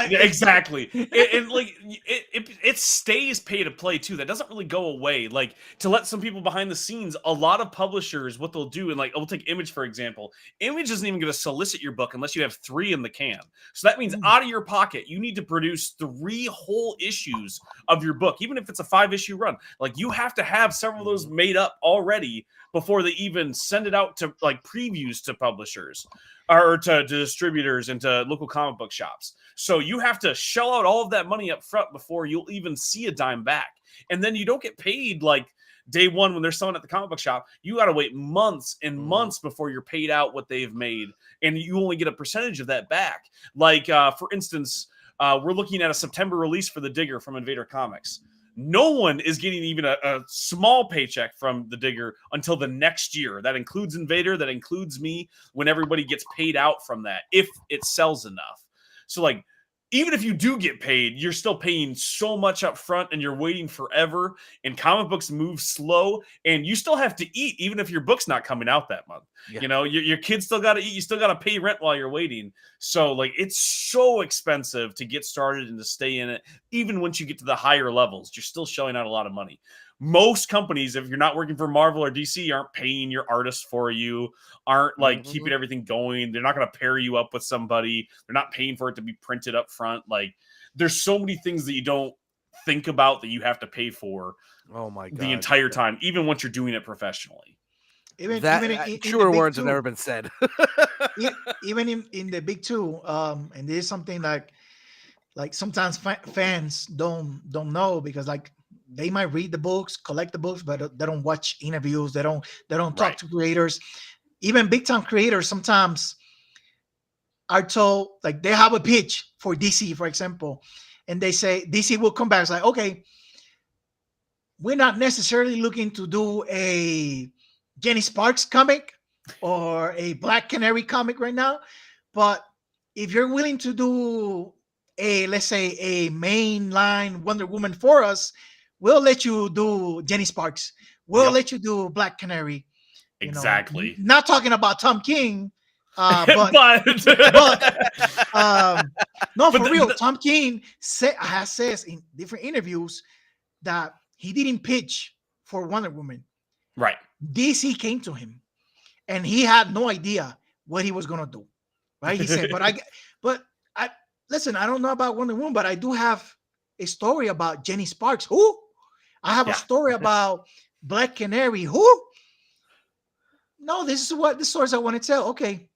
Exactly. It stays pay to play too. That doesn't really go away. Like, to let some people behind the scenes, a lot of publishers, what they'll do, and like, we'll take Image for example. Image isn't even going to solicit your book unless you have 3 in the can. So that means out of your pocket, you need to produce 3 whole issues of your book, even if it's a 5-issue run. Like, you have to have several of those made up already before they even send it out to like previews to publishers or to distributors and to local comic book shops. So you have to shell out all of that money up front before you'll even see a dime back. And then you don't get paid like day one when they're selling at the comic book shop. You got to wait months and months before you're paid out what they've made. And you only get a percentage of that back. Like, for instance, we're looking at a September release for The Digger from Invader Comics. No one is getting even a small paycheck from The Digger until the next year. That includes Invader, that includes me, when everybody gets paid out from that, if it sells enough. So, like, even if you do get paid, you're still paying so much up front and you're waiting forever. And comic books move slow and you still have to eat, even if your book's not coming out that month. Yeah. You know, your kids still got to eat. You still got to pay rent while you're waiting. So, like, it's so expensive to get started and to stay in it. Even once you get to the higher levels, you're still shelling out a lot of money. Most companies, if you're not working for Marvel or DC, aren't paying your artists for you, aren't like keeping everything going. They're not going to pair you up with somebody. They're not paying for it to be printed up front. Like, there's so many things that you don't think about that you have to pay for. Oh my God. The entire time, even once you're doing it professionally. Even truer words have never been said. Even in the big two, and there's something like sometimes fans don't know, because like they might read the books, collect the books, but they don't watch interviews. They don't talk to creators. Even big time creators sometimes are told, like, they have a pitch for DC, for example, and they say DC will come back. It's like, okay, we're not necessarily looking to do a Jenny Sparks comic or a Black Canary comic right now, but if you're willing to do let's say a mainline Wonder Woman for us, we'll let you do Jenny Sparks. We'll let you do Black Canary. Exactly. Not talking about Tom King, but no, for real. Tom King says in different interviews that he didn't pitch for Wonder Woman. Right. DC came to him, and he had no idea what he was gonna do. Right? He said, "But I listen. I don't know about Wonder Woman, but I do have a story about Jenny Sparks. Who? I have a story about Black Canary. Who? No, this is what the stories I want to tell. Okay,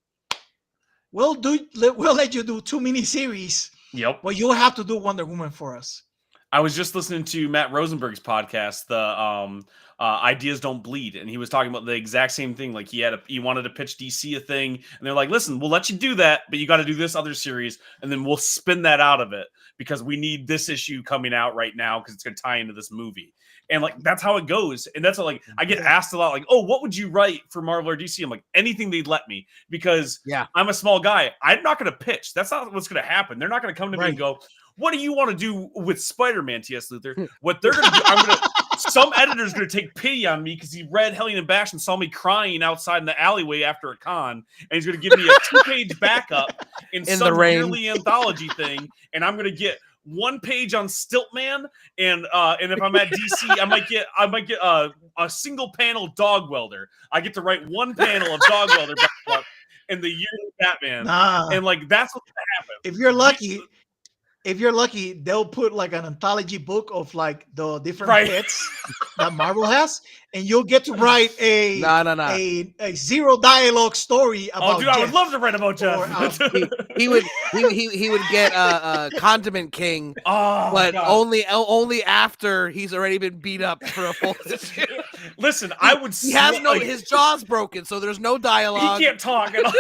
we'll let you do 2 miniseries. Yep. But you'll have to do Wonder Woman for us." I was just listening to Matt Rosenberg's podcast, the Ideas Don't Bleed, and he was talking about the exact same thing. Like, he wanted to pitch DC a thing, and they're like, "Listen, we'll let you do that, but you got to do this other series, and then we'll spin that out of it because we need this issue coming out right now because it's going to tie into this movie." And like, that's how it goes. And that's what, like, I get asked a lot, like, "Oh, what would you write for Marvel or DC?" I'm like, anything they'd let me, because I'm a small guy. I'm not going to pitch. That's not what's going to happen. They're not going to come to me and go, "What do you want to do with Spider-Man, T.S. Luther?" What they're going to do, some editor's going to take pity on me because he read Hellion and Bash and saw me crying outside in the alleyway after a con, and he's going to give me a 2-page backup in some yearly anthology thing, and I'm going to get 1 page on Stiltman, and if I'm at DC, I might get a single panel Dog Welder. I get to write 1 panel of Dog Welder backup in the yearly Batman, and like, that's what's going to happen. If you're lucky. if you're lucky, they'll put like an anthology book of like the different Right. hits that Marvel has, and you'll get to write No. a zero dialogue story Oh, about dude, I would Jeff. love to write about Jeff. Or, He would get Condiment King, Oh, but God. only after he's already been beat up for a full issue. Listen, I would. He has his jaw's broken, so there's no dialogue. He can't talk at all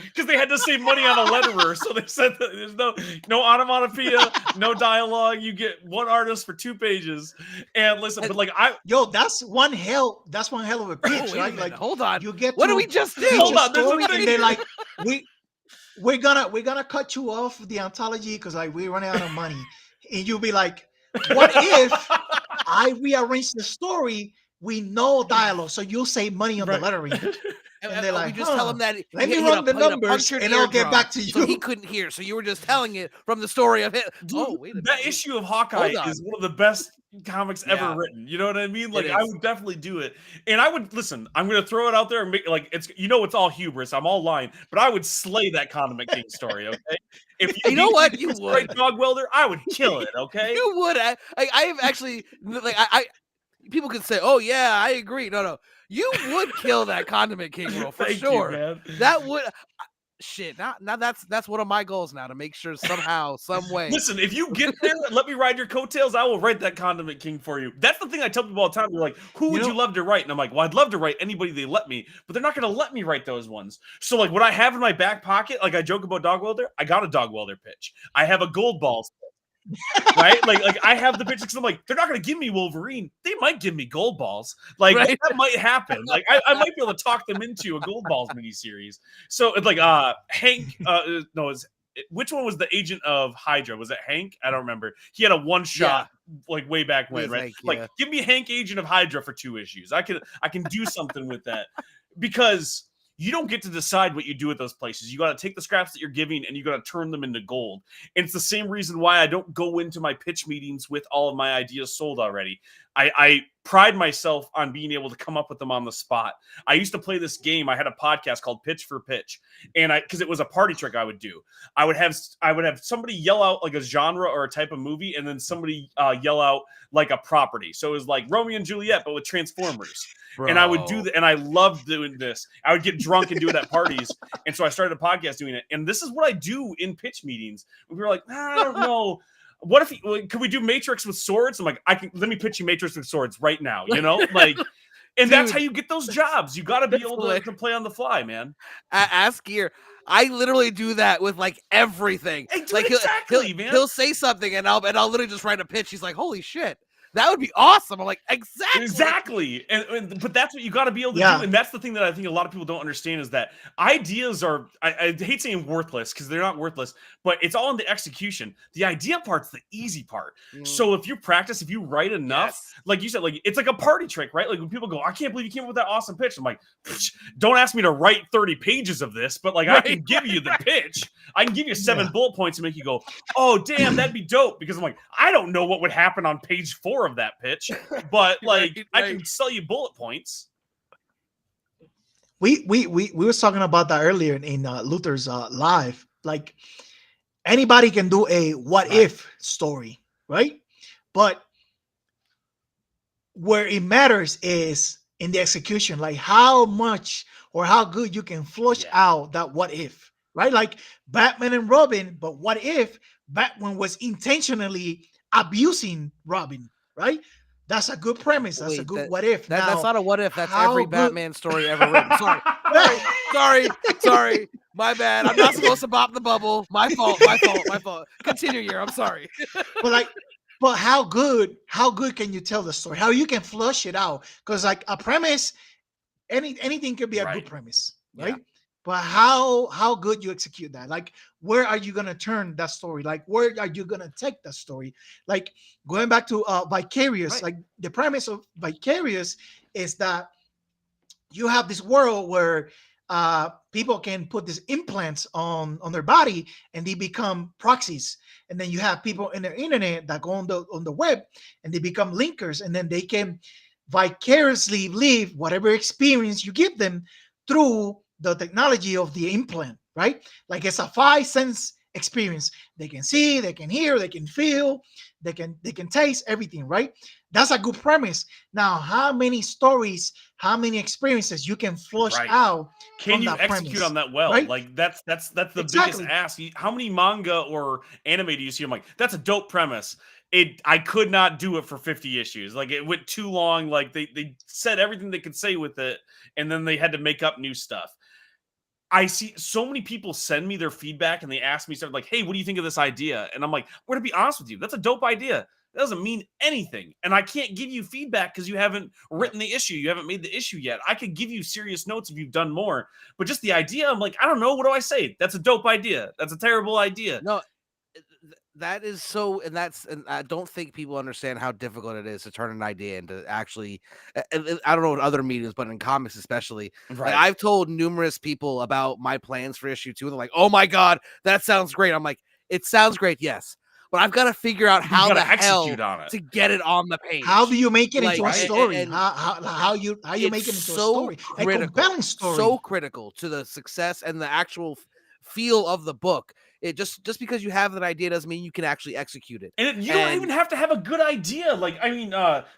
because they had to save money on a letterer, so they said that there's no onomatopoeia, no dialogue. You get one artist for 2 pages. And listen, but like that's one hell of a pitch, right? Like, hold on, you get what to do we just do? pitch Hold a on, there's a story, thing and they're here. like, we're gonna cut you off the anthology because like we're running out of money, and you'll be like, what if I rearrange the story? We know dialogue, so you'll save money on the lettering. And they're like, we just tell him that let me run the numbers and I'll get back to you. So he couldn't hear. So you were just telling it from the story of it. Dude, Wait a minute. that issue of Hawkeye is one of the best comics ever written. You know what I mean? Like, I would definitely do it. And I would listen. I'm going to throw it out there and make like it's. It's all hubris. I'm all lying, but I would slay that Condiment King story. Okay, if you know what you would, Dog Welder, I would kill it. Okay, you would. I've actually like I. People could say, "Oh yeah, I agree." No, you would kill that Condiment King role for sure. You, man. That would. Shit, now that's one of my goals now, to make sure somehow, some way. Listen, if you get there and let me ride your coattails, I will write that Condiment King for you. That's the thing I tell people all the time. They're like, who would you love to write? And I'm like, well, I'd love to write anybody they let me, but they're not going to let me write those ones. So like what I have in my back pocket, like I joke about Dog Welder, I got a Dog Welder pitch. I have a Gold Balls right? Like I have the pitch because I'm like, they're not going to give me Wolverine. They might give me Gold Balls. Like that might happen. Like I might be able to talk them into a Gold Balls miniseries. So it's like Hank. Which one was the agent of Hydra? Was it Hank? I don't remember. He had a one shot like way back when, right? Like give me Hank, agent of Hydra for 2 issues. I can do something with that because you don't get to decide what you do at those places. You got to take the scraps that you're giving and you got to turn them into gold. And it's the same reason why I don't go into my pitch meetings with all of my ideas sold already. I pride myself on being able to come up with them on the spot. I used to play this game. I had a podcast called Pitch for Pitch, and because it was a party trick I would do. I would have somebody yell out like a genre or a type of movie, and then somebody yell out like a property. So it was like Romeo and Juliet, but with Transformers. Bro. And I would do that, and I loved doing this. I would get drunk and do it at parties, and so I started a podcast doing it. And this is what I do in pitch meetings. We were like, I don't know. What if could we do Matrix with swords? I'm like, let me pitch you Matrix with swords right now, like, and that's how you get those jobs. You got to be able to play on the fly, man. Ask Gear. I literally do that with like everything. Like man. He'll say something and I'll literally just write a pitch. He's like, holy shit. That would be awesome. I'm like, exactly. But that's what you got to be able to do. And that's the thing that I think a lot of people don't understand is that ideas are, I hate saying worthless because they're not worthless, but it's all in the execution. The idea part's the easy part. So if you practice, if you write enough, like you said, like it's like a party trick, right? Like when people go, I can't believe you came up with that awesome pitch. I'm like, don't ask me to write 30 pages of this, but like I can give you the pitch. I can give you 7 bullet points and make you go, oh, damn, that'd be dope. Because I'm like, I don't know what would happen on page 4 of that pitch, but like I can sell you bullet points. We were talking about that earlier in Luther's live. Like anybody can do a what if story, right? But where it matters is in the execution, like how much or how good you can flush out that what if, right? Like Batman and Robin, but what if Batman was intentionally abusing Robin? Right? That's a good premise. That's a good what if. That's not a what if. That's every Batman story ever written. Sorry. My bad. I'm not supposed to bop the bubble. My fault. Continue here. I'm sorry. But how good can you tell the story? How you can flush it out? Because like a premise, anything could be a good premise, right? Yeah. But how good you execute that? Like, where are you gonna turn that story? Like, where are you gonna take that story? Like, going back to Vicarious, like the premise of Vicarious is that you have this world where people can put these implants on their body and they become proxies. And then you have people in the internet that go on the web and they become linkers, and then they can vicariously live whatever experience you give them through the technology of the implant, right? Like it's a 5 sense experience. They can see, they can hear, they can feel, they can taste everything, right? That's a good premise. Now, how many stories, how many experiences you can flush Right. out Can from you that execute premise, on that well? right? Like that's the biggest Exactly. ask. How many manga or anime do you see? I'm like, that's a dope premise. I could not do it for 50 issues. Like it went too long. Like they said everything they could say with it, and then they had to make up new stuff. I see so many people send me their feedback and they ask me stuff like, hey, what do you think of this idea? And I'm like, well, to be honest with you, that's a dope idea. That doesn't mean anything. And I can't give you feedback because you haven't written the issue. You haven't made the issue yet. I could give you serious notes if you've done more. But just the idea, I'm like, I don't know. What do I say? That's a dope idea. That's a terrible idea. No, that is so, and I don't think people understand how difficult it is to turn an idea into actually. I don't know in other mediums, but in comics especially, like I've told numerous people about my plans for issue 2. They're like, "Oh my god, that sounds great." I'm like, "It sounds great, yes, but I've got to figure out how the hell on it to get it on the page. How do you make it into a Like, story? and How you make it into a story? A compelling story. so critical to the success and the actual feel of the book. It just because you have an idea doesn't mean you can actually execute it. And you don't even have to have a good idea. Like, I mean,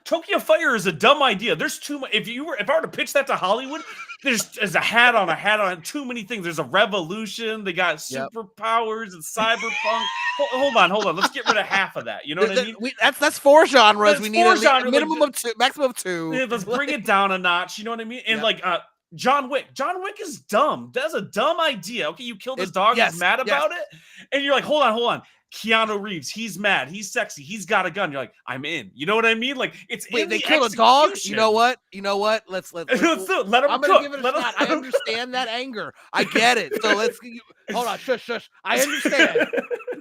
Tokyo Fire is a dumb idea. There's too much. If I were to pitch that to Hollywood, there's a hat on too many things. There's a revolution. They got superpowers and cyberpunk. Hold on. Let's get rid of half of that. You know what I mean? That's 4 genres. We need a minimum like, of 2, maximum of 2. Yeah, let's bring it down a notch. You know what I mean? And John Wick. John Wick is dumb. That's a dumb idea. Okay, you killed his dog. He's mad about it. And you're like, hold on. Keanu Reeves, he's mad. He's sexy. He's got a gun. You're like, I'm in. You know what I mean? Like, it's Wait, in they the killed a dog? You know what? Let's do it. Let him I'm gonna give it a shot. I understand that anger. I get it. So hold on. Shush. I understand.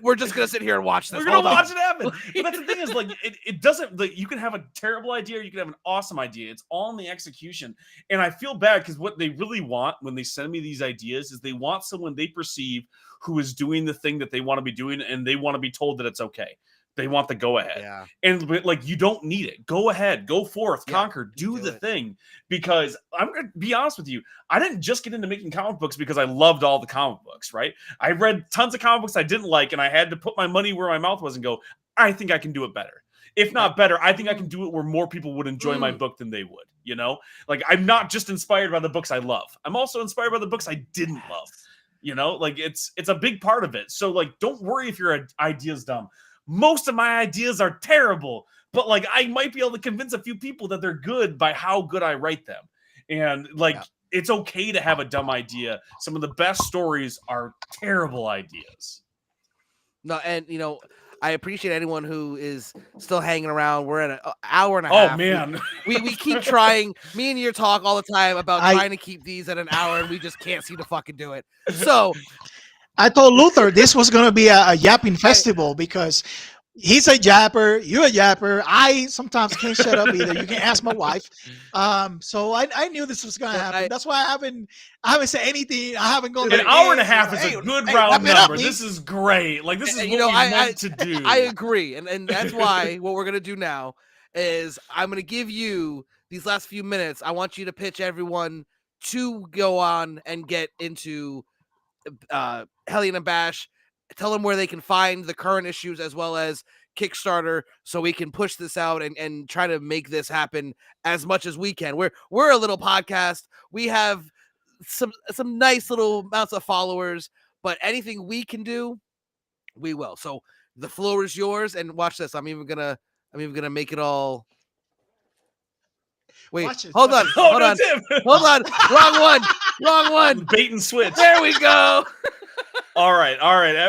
We're just gonna sit here and watch this. We're gonna watch it happen. But that's the thing is, like, it doesn't. Like, you can have a terrible idea, or you can have an awesome idea. It's all in the execution. And I feel bad because what they really want when they send me these ideas is they want someone they perceive who is doing the thing that they want to be doing, and they want to be told that it's okay. They want the go ahead. Yeah. And like, you don't need it. Go ahead, go forth, conquer, do the thing. Because I'm going to be honest with you, I didn't just get into making comic books because I loved all the comic books, right? I read tons of comic books I didn't like, and I had to put my money where my mouth was and go, I think I can do it better. If not better, I think I can do it where more people would enjoy my book than they would, you know? Like, I'm not just inspired by the books I love. I'm also inspired by the books I didn't love. You know, like it's a big part of it. So like, don't worry if your idea's dumb. Most of my ideas are terrible, but like I might be able to convince a few people that they're good by how good I write them. And like, it's okay to have a dumb idea. Some of the best stories are terrible ideas. No, and you know, I appreciate anyone who is still hanging around. We're at an hour and a half. Oh man, we keep trying. Me and you talk all the time about trying to keep these at an hour, and we just can't seem to fucking do it. So I told Luther this was going to be a yapping festival because he's a yapper, you're a yapper. I sometimes can't shut up either. You can ask my wife. So I knew this was going to happen. That's why I haven't said anything. I haven't gone. An hour and a half is a good round number. This is great. Like, this is what we meant to do. I agree, and that's why what we're gonna do now is I'm gonna give you these last few minutes. I want you to pitch everyone to go on and get into Hellion and Bash. Tell them where they can find the current issues as well as Kickstarter, so we can push this out and try to make this happen as much as we can. We're a little podcast. We have some nice little amounts of followers, but anything we can do, we will. So the floor is yours, and watch this. I'm even gonna make it all. Wait, hold on. Wrong one. Bait and switch. There we go. All right.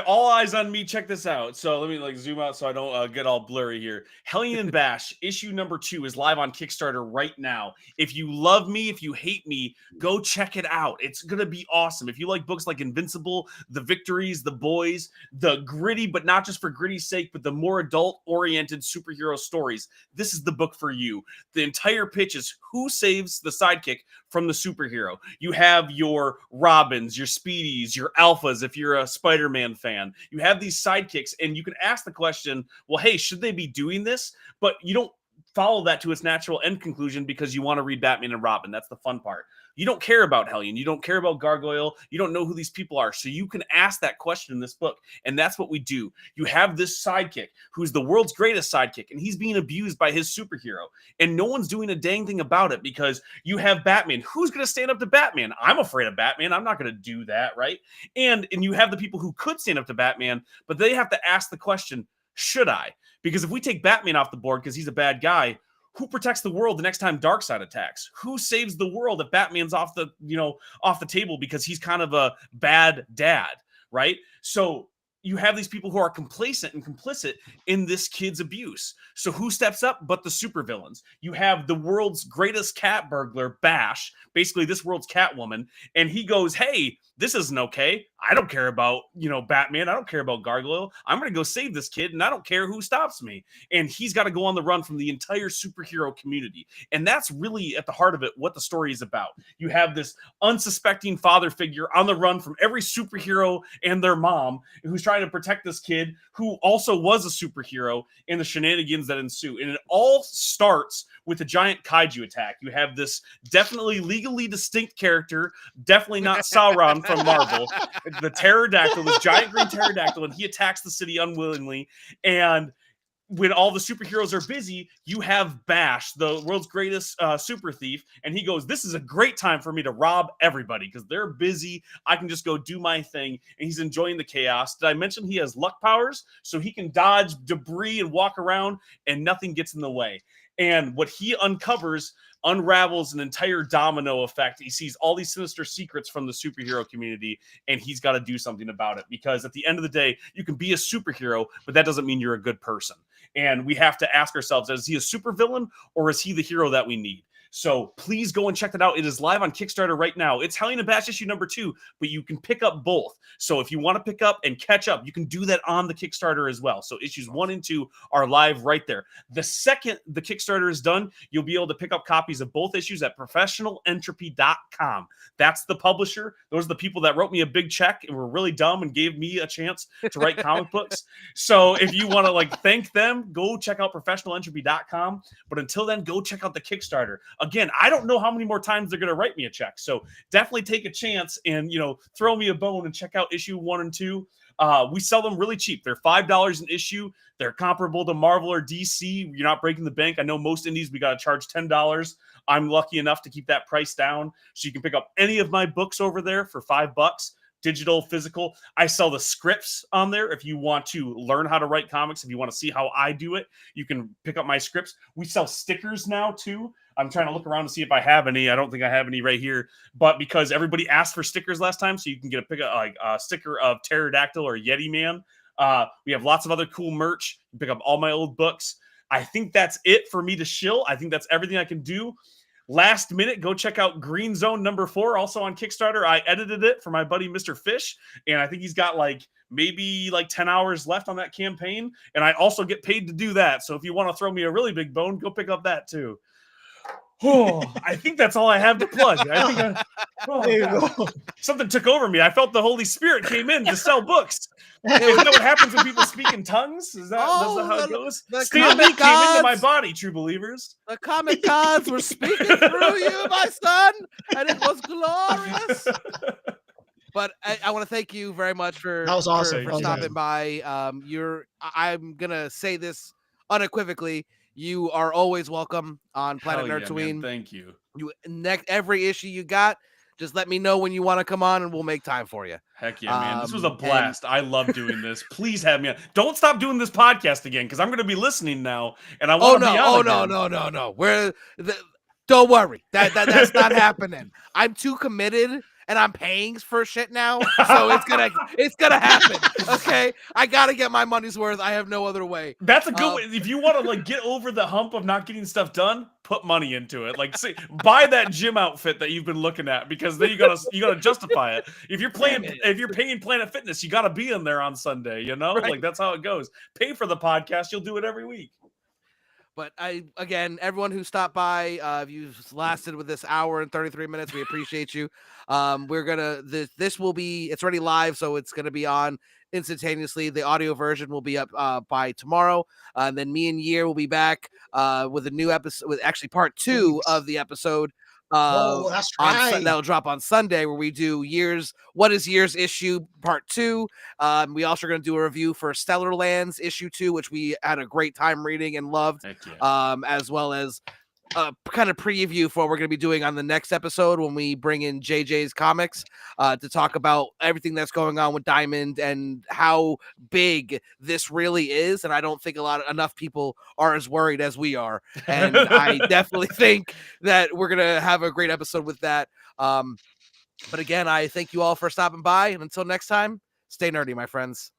All eyes on me. Check this out. So let me zoom out so I don't get all blurry here. Hellion and Bash issue number 2 is live on Kickstarter right now. If you love me, if you hate me, go check it out. It's gonna be awesome. If you like books like Invincible, The Victories, The Boys, the gritty, but not just for gritty's sake, but the more adult-oriented superhero stories, this is the book for you. The entire pitch is who saves the sidekick from the superhero. You have your Robins, your Speedies, your Alphas. If you're a Spider-Man fan, you have these sidekicks, and you can ask the question, well, hey, should they be doing this? But you don't follow that to its natural end conclusion because you want to read Batman and Robin. That's the fun part. You don't care about Hellion. You don't care about Gargoyle. You don't know who these people are. So you can ask that question in this book. And that's what we do. You have this sidekick who's the world's greatest sidekick, and he's being abused by his superhero. And no one's doing a dang thing about it because you have Batman. Who's going to stand up to Batman? I'm afraid of Batman. I'm not going to do that, right? And you have the people who could stand up to Batman, but they have to ask the question, should I? Because if we take Batman off the board because he's a bad guy, who protects the world the next time Darkseid attacks? Who saves the world if Batman's off the table because he's kind of a bad dad, right? So you have these people who are complacent and complicit in this kid's abuse. So who steps up but the supervillains? You have the world's greatest cat burglar, Bash, basically this world's Catwoman, and he goes, hey, this isn't okay. I don't care about, Batman. I don't care about Gargoyle. I'm going to go save this kid, and I don't care who stops me. And he's got to go on the run from the entire superhero community. And that's really at the heart of it, what the story is about. You have this unsuspecting father figure on the run from every superhero and their mom who's trying to protect this kid who also was a superhero and the shenanigans that ensue. And it all starts with a giant kaiju attack. You have this definitely legally distinct character, definitely not Sauron from Marvel, the pterodactyl, this giant green pterodactyl, and he attacks the city unwillingly. And when all the superheroes are busy, you have Bash, the world's greatest super thief, and he goes, this is a great time for me to rob everybody because they're busy. I can just go do my thing, and he's enjoying the chaos. Did I mention he has luck powers? So he can dodge debris and walk around, and nothing gets in the way. And what he uncovers unravels an entire domino effect. He sees all these sinister secrets from the superhero community, and he's got to do something about it. Because at the end of the day, you can be a superhero, but that doesn't mean you're a good person. And we have to ask ourselves, is he a supervillain or is he the hero that we need? So please go and check that out. It is live on Kickstarter right now. It's Hellion and Bash issue number 2, but you can pick up both. So if you want to pick up and catch up, you can do that on the Kickstarter as well. So issues 1 and 2 are live right there. The second the Kickstarter is done, you'll be able to pick up copies of both issues at professionalentropy.com. That's the publisher. Those are the people that wrote me a big check and were really dumb and gave me a chance to write comic books. So if you want to thank them, go check out professionalentropy.com. But until then, go check out the Kickstarter. Again, I don't know how many more times they're going to write me a check. So definitely take a chance and, throw me a bone and check out issue 1 and 2. We sell them really cheap. They're $5 an issue. They're comparable to Marvel or DC. You're not breaking the bank. I know most indies, we got to charge $10. I'm lucky enough to keep that price down. So you can pick up any of my books over there for $5. Digital, physical. I sell the scripts on there. If you want to learn how to write comics, if you want to see how I do it, you can pick up my scripts. We sell stickers now too. I'm trying to look around to see if I have any. I don't think I have any right here, but because everybody asked for stickers last time, so you can get a sticker of Pterodactyl or Yeti Man. We have lots of other cool merch. You can pick up all my old books. I think that's it for me to shill. I think that's everything I can do. Last minute, go check out Green Zone number 4, also on Kickstarter. I edited it for my buddy Mr. Fish, and I think he's got maybe 10 hours left on that campaign, and I also get paid to do that. So if you want to throw me a really big bone, go pick up that too. Oh, I think that's all I have to plug. Something took over me. I felt the Holy Spirit came in to sell books. Is that what happens when people speak in tongues? Is that how it goes? Stan Lee came into my body, true believers. The comic gods were speaking through you, my son, and it was glorious. But I want to thank you very much for that was awesome. for stopping by. I'm gonna say this unequivocally. You are always welcome on Planet Nerdtooine. Thank you. Every issue you got, just let me know when you want to come on, and we'll make time for you. Heck yeah, man! This was a blast. I love doing this. Please have me on. Don't stop doing this podcast again, because I'm going to be listening now, and I want to be on. No. Don't worry. That's not happening. I'm too committed. And I'm paying for shit now, so it's gonna happen. Okay, I gotta get my money's worth. I have no other way. That's a good way. If you want to get over the hump of not getting stuff done, put money into it. Buy that gym outfit that you've been looking at, because then you gotta justify it. If you're paying Planet Fitness, you gotta be in there on Sunday. Right. That's how it goes. Pay for the podcast, you'll do it every week. But again, everyone who stopped by, if you've lasted with this hour and 33 minutes, we appreciate you. This will be, it's already live, so it's going to be on instantaneously. The audio version will be up by tomorrow. And then me and Year will be back with a new episode, with actually part 2 of the episode That's right. That'll drop on Sunday, where we do what is Year's issue part 2. We also are going to do a review for Stellar Lands issue 2, which we had a great time reading and loved. Heck yeah. As well as a kind of preview for what we're going to be doing on the next episode when we bring in JJ's Comics to talk about everything that's going on with Diamond and how big this really is. And I don't think enough people are as worried as we are. And I definitely think that we're going to have a great episode with that. But again, I thank you all for stopping by. And until next time, stay nerdy, my friends.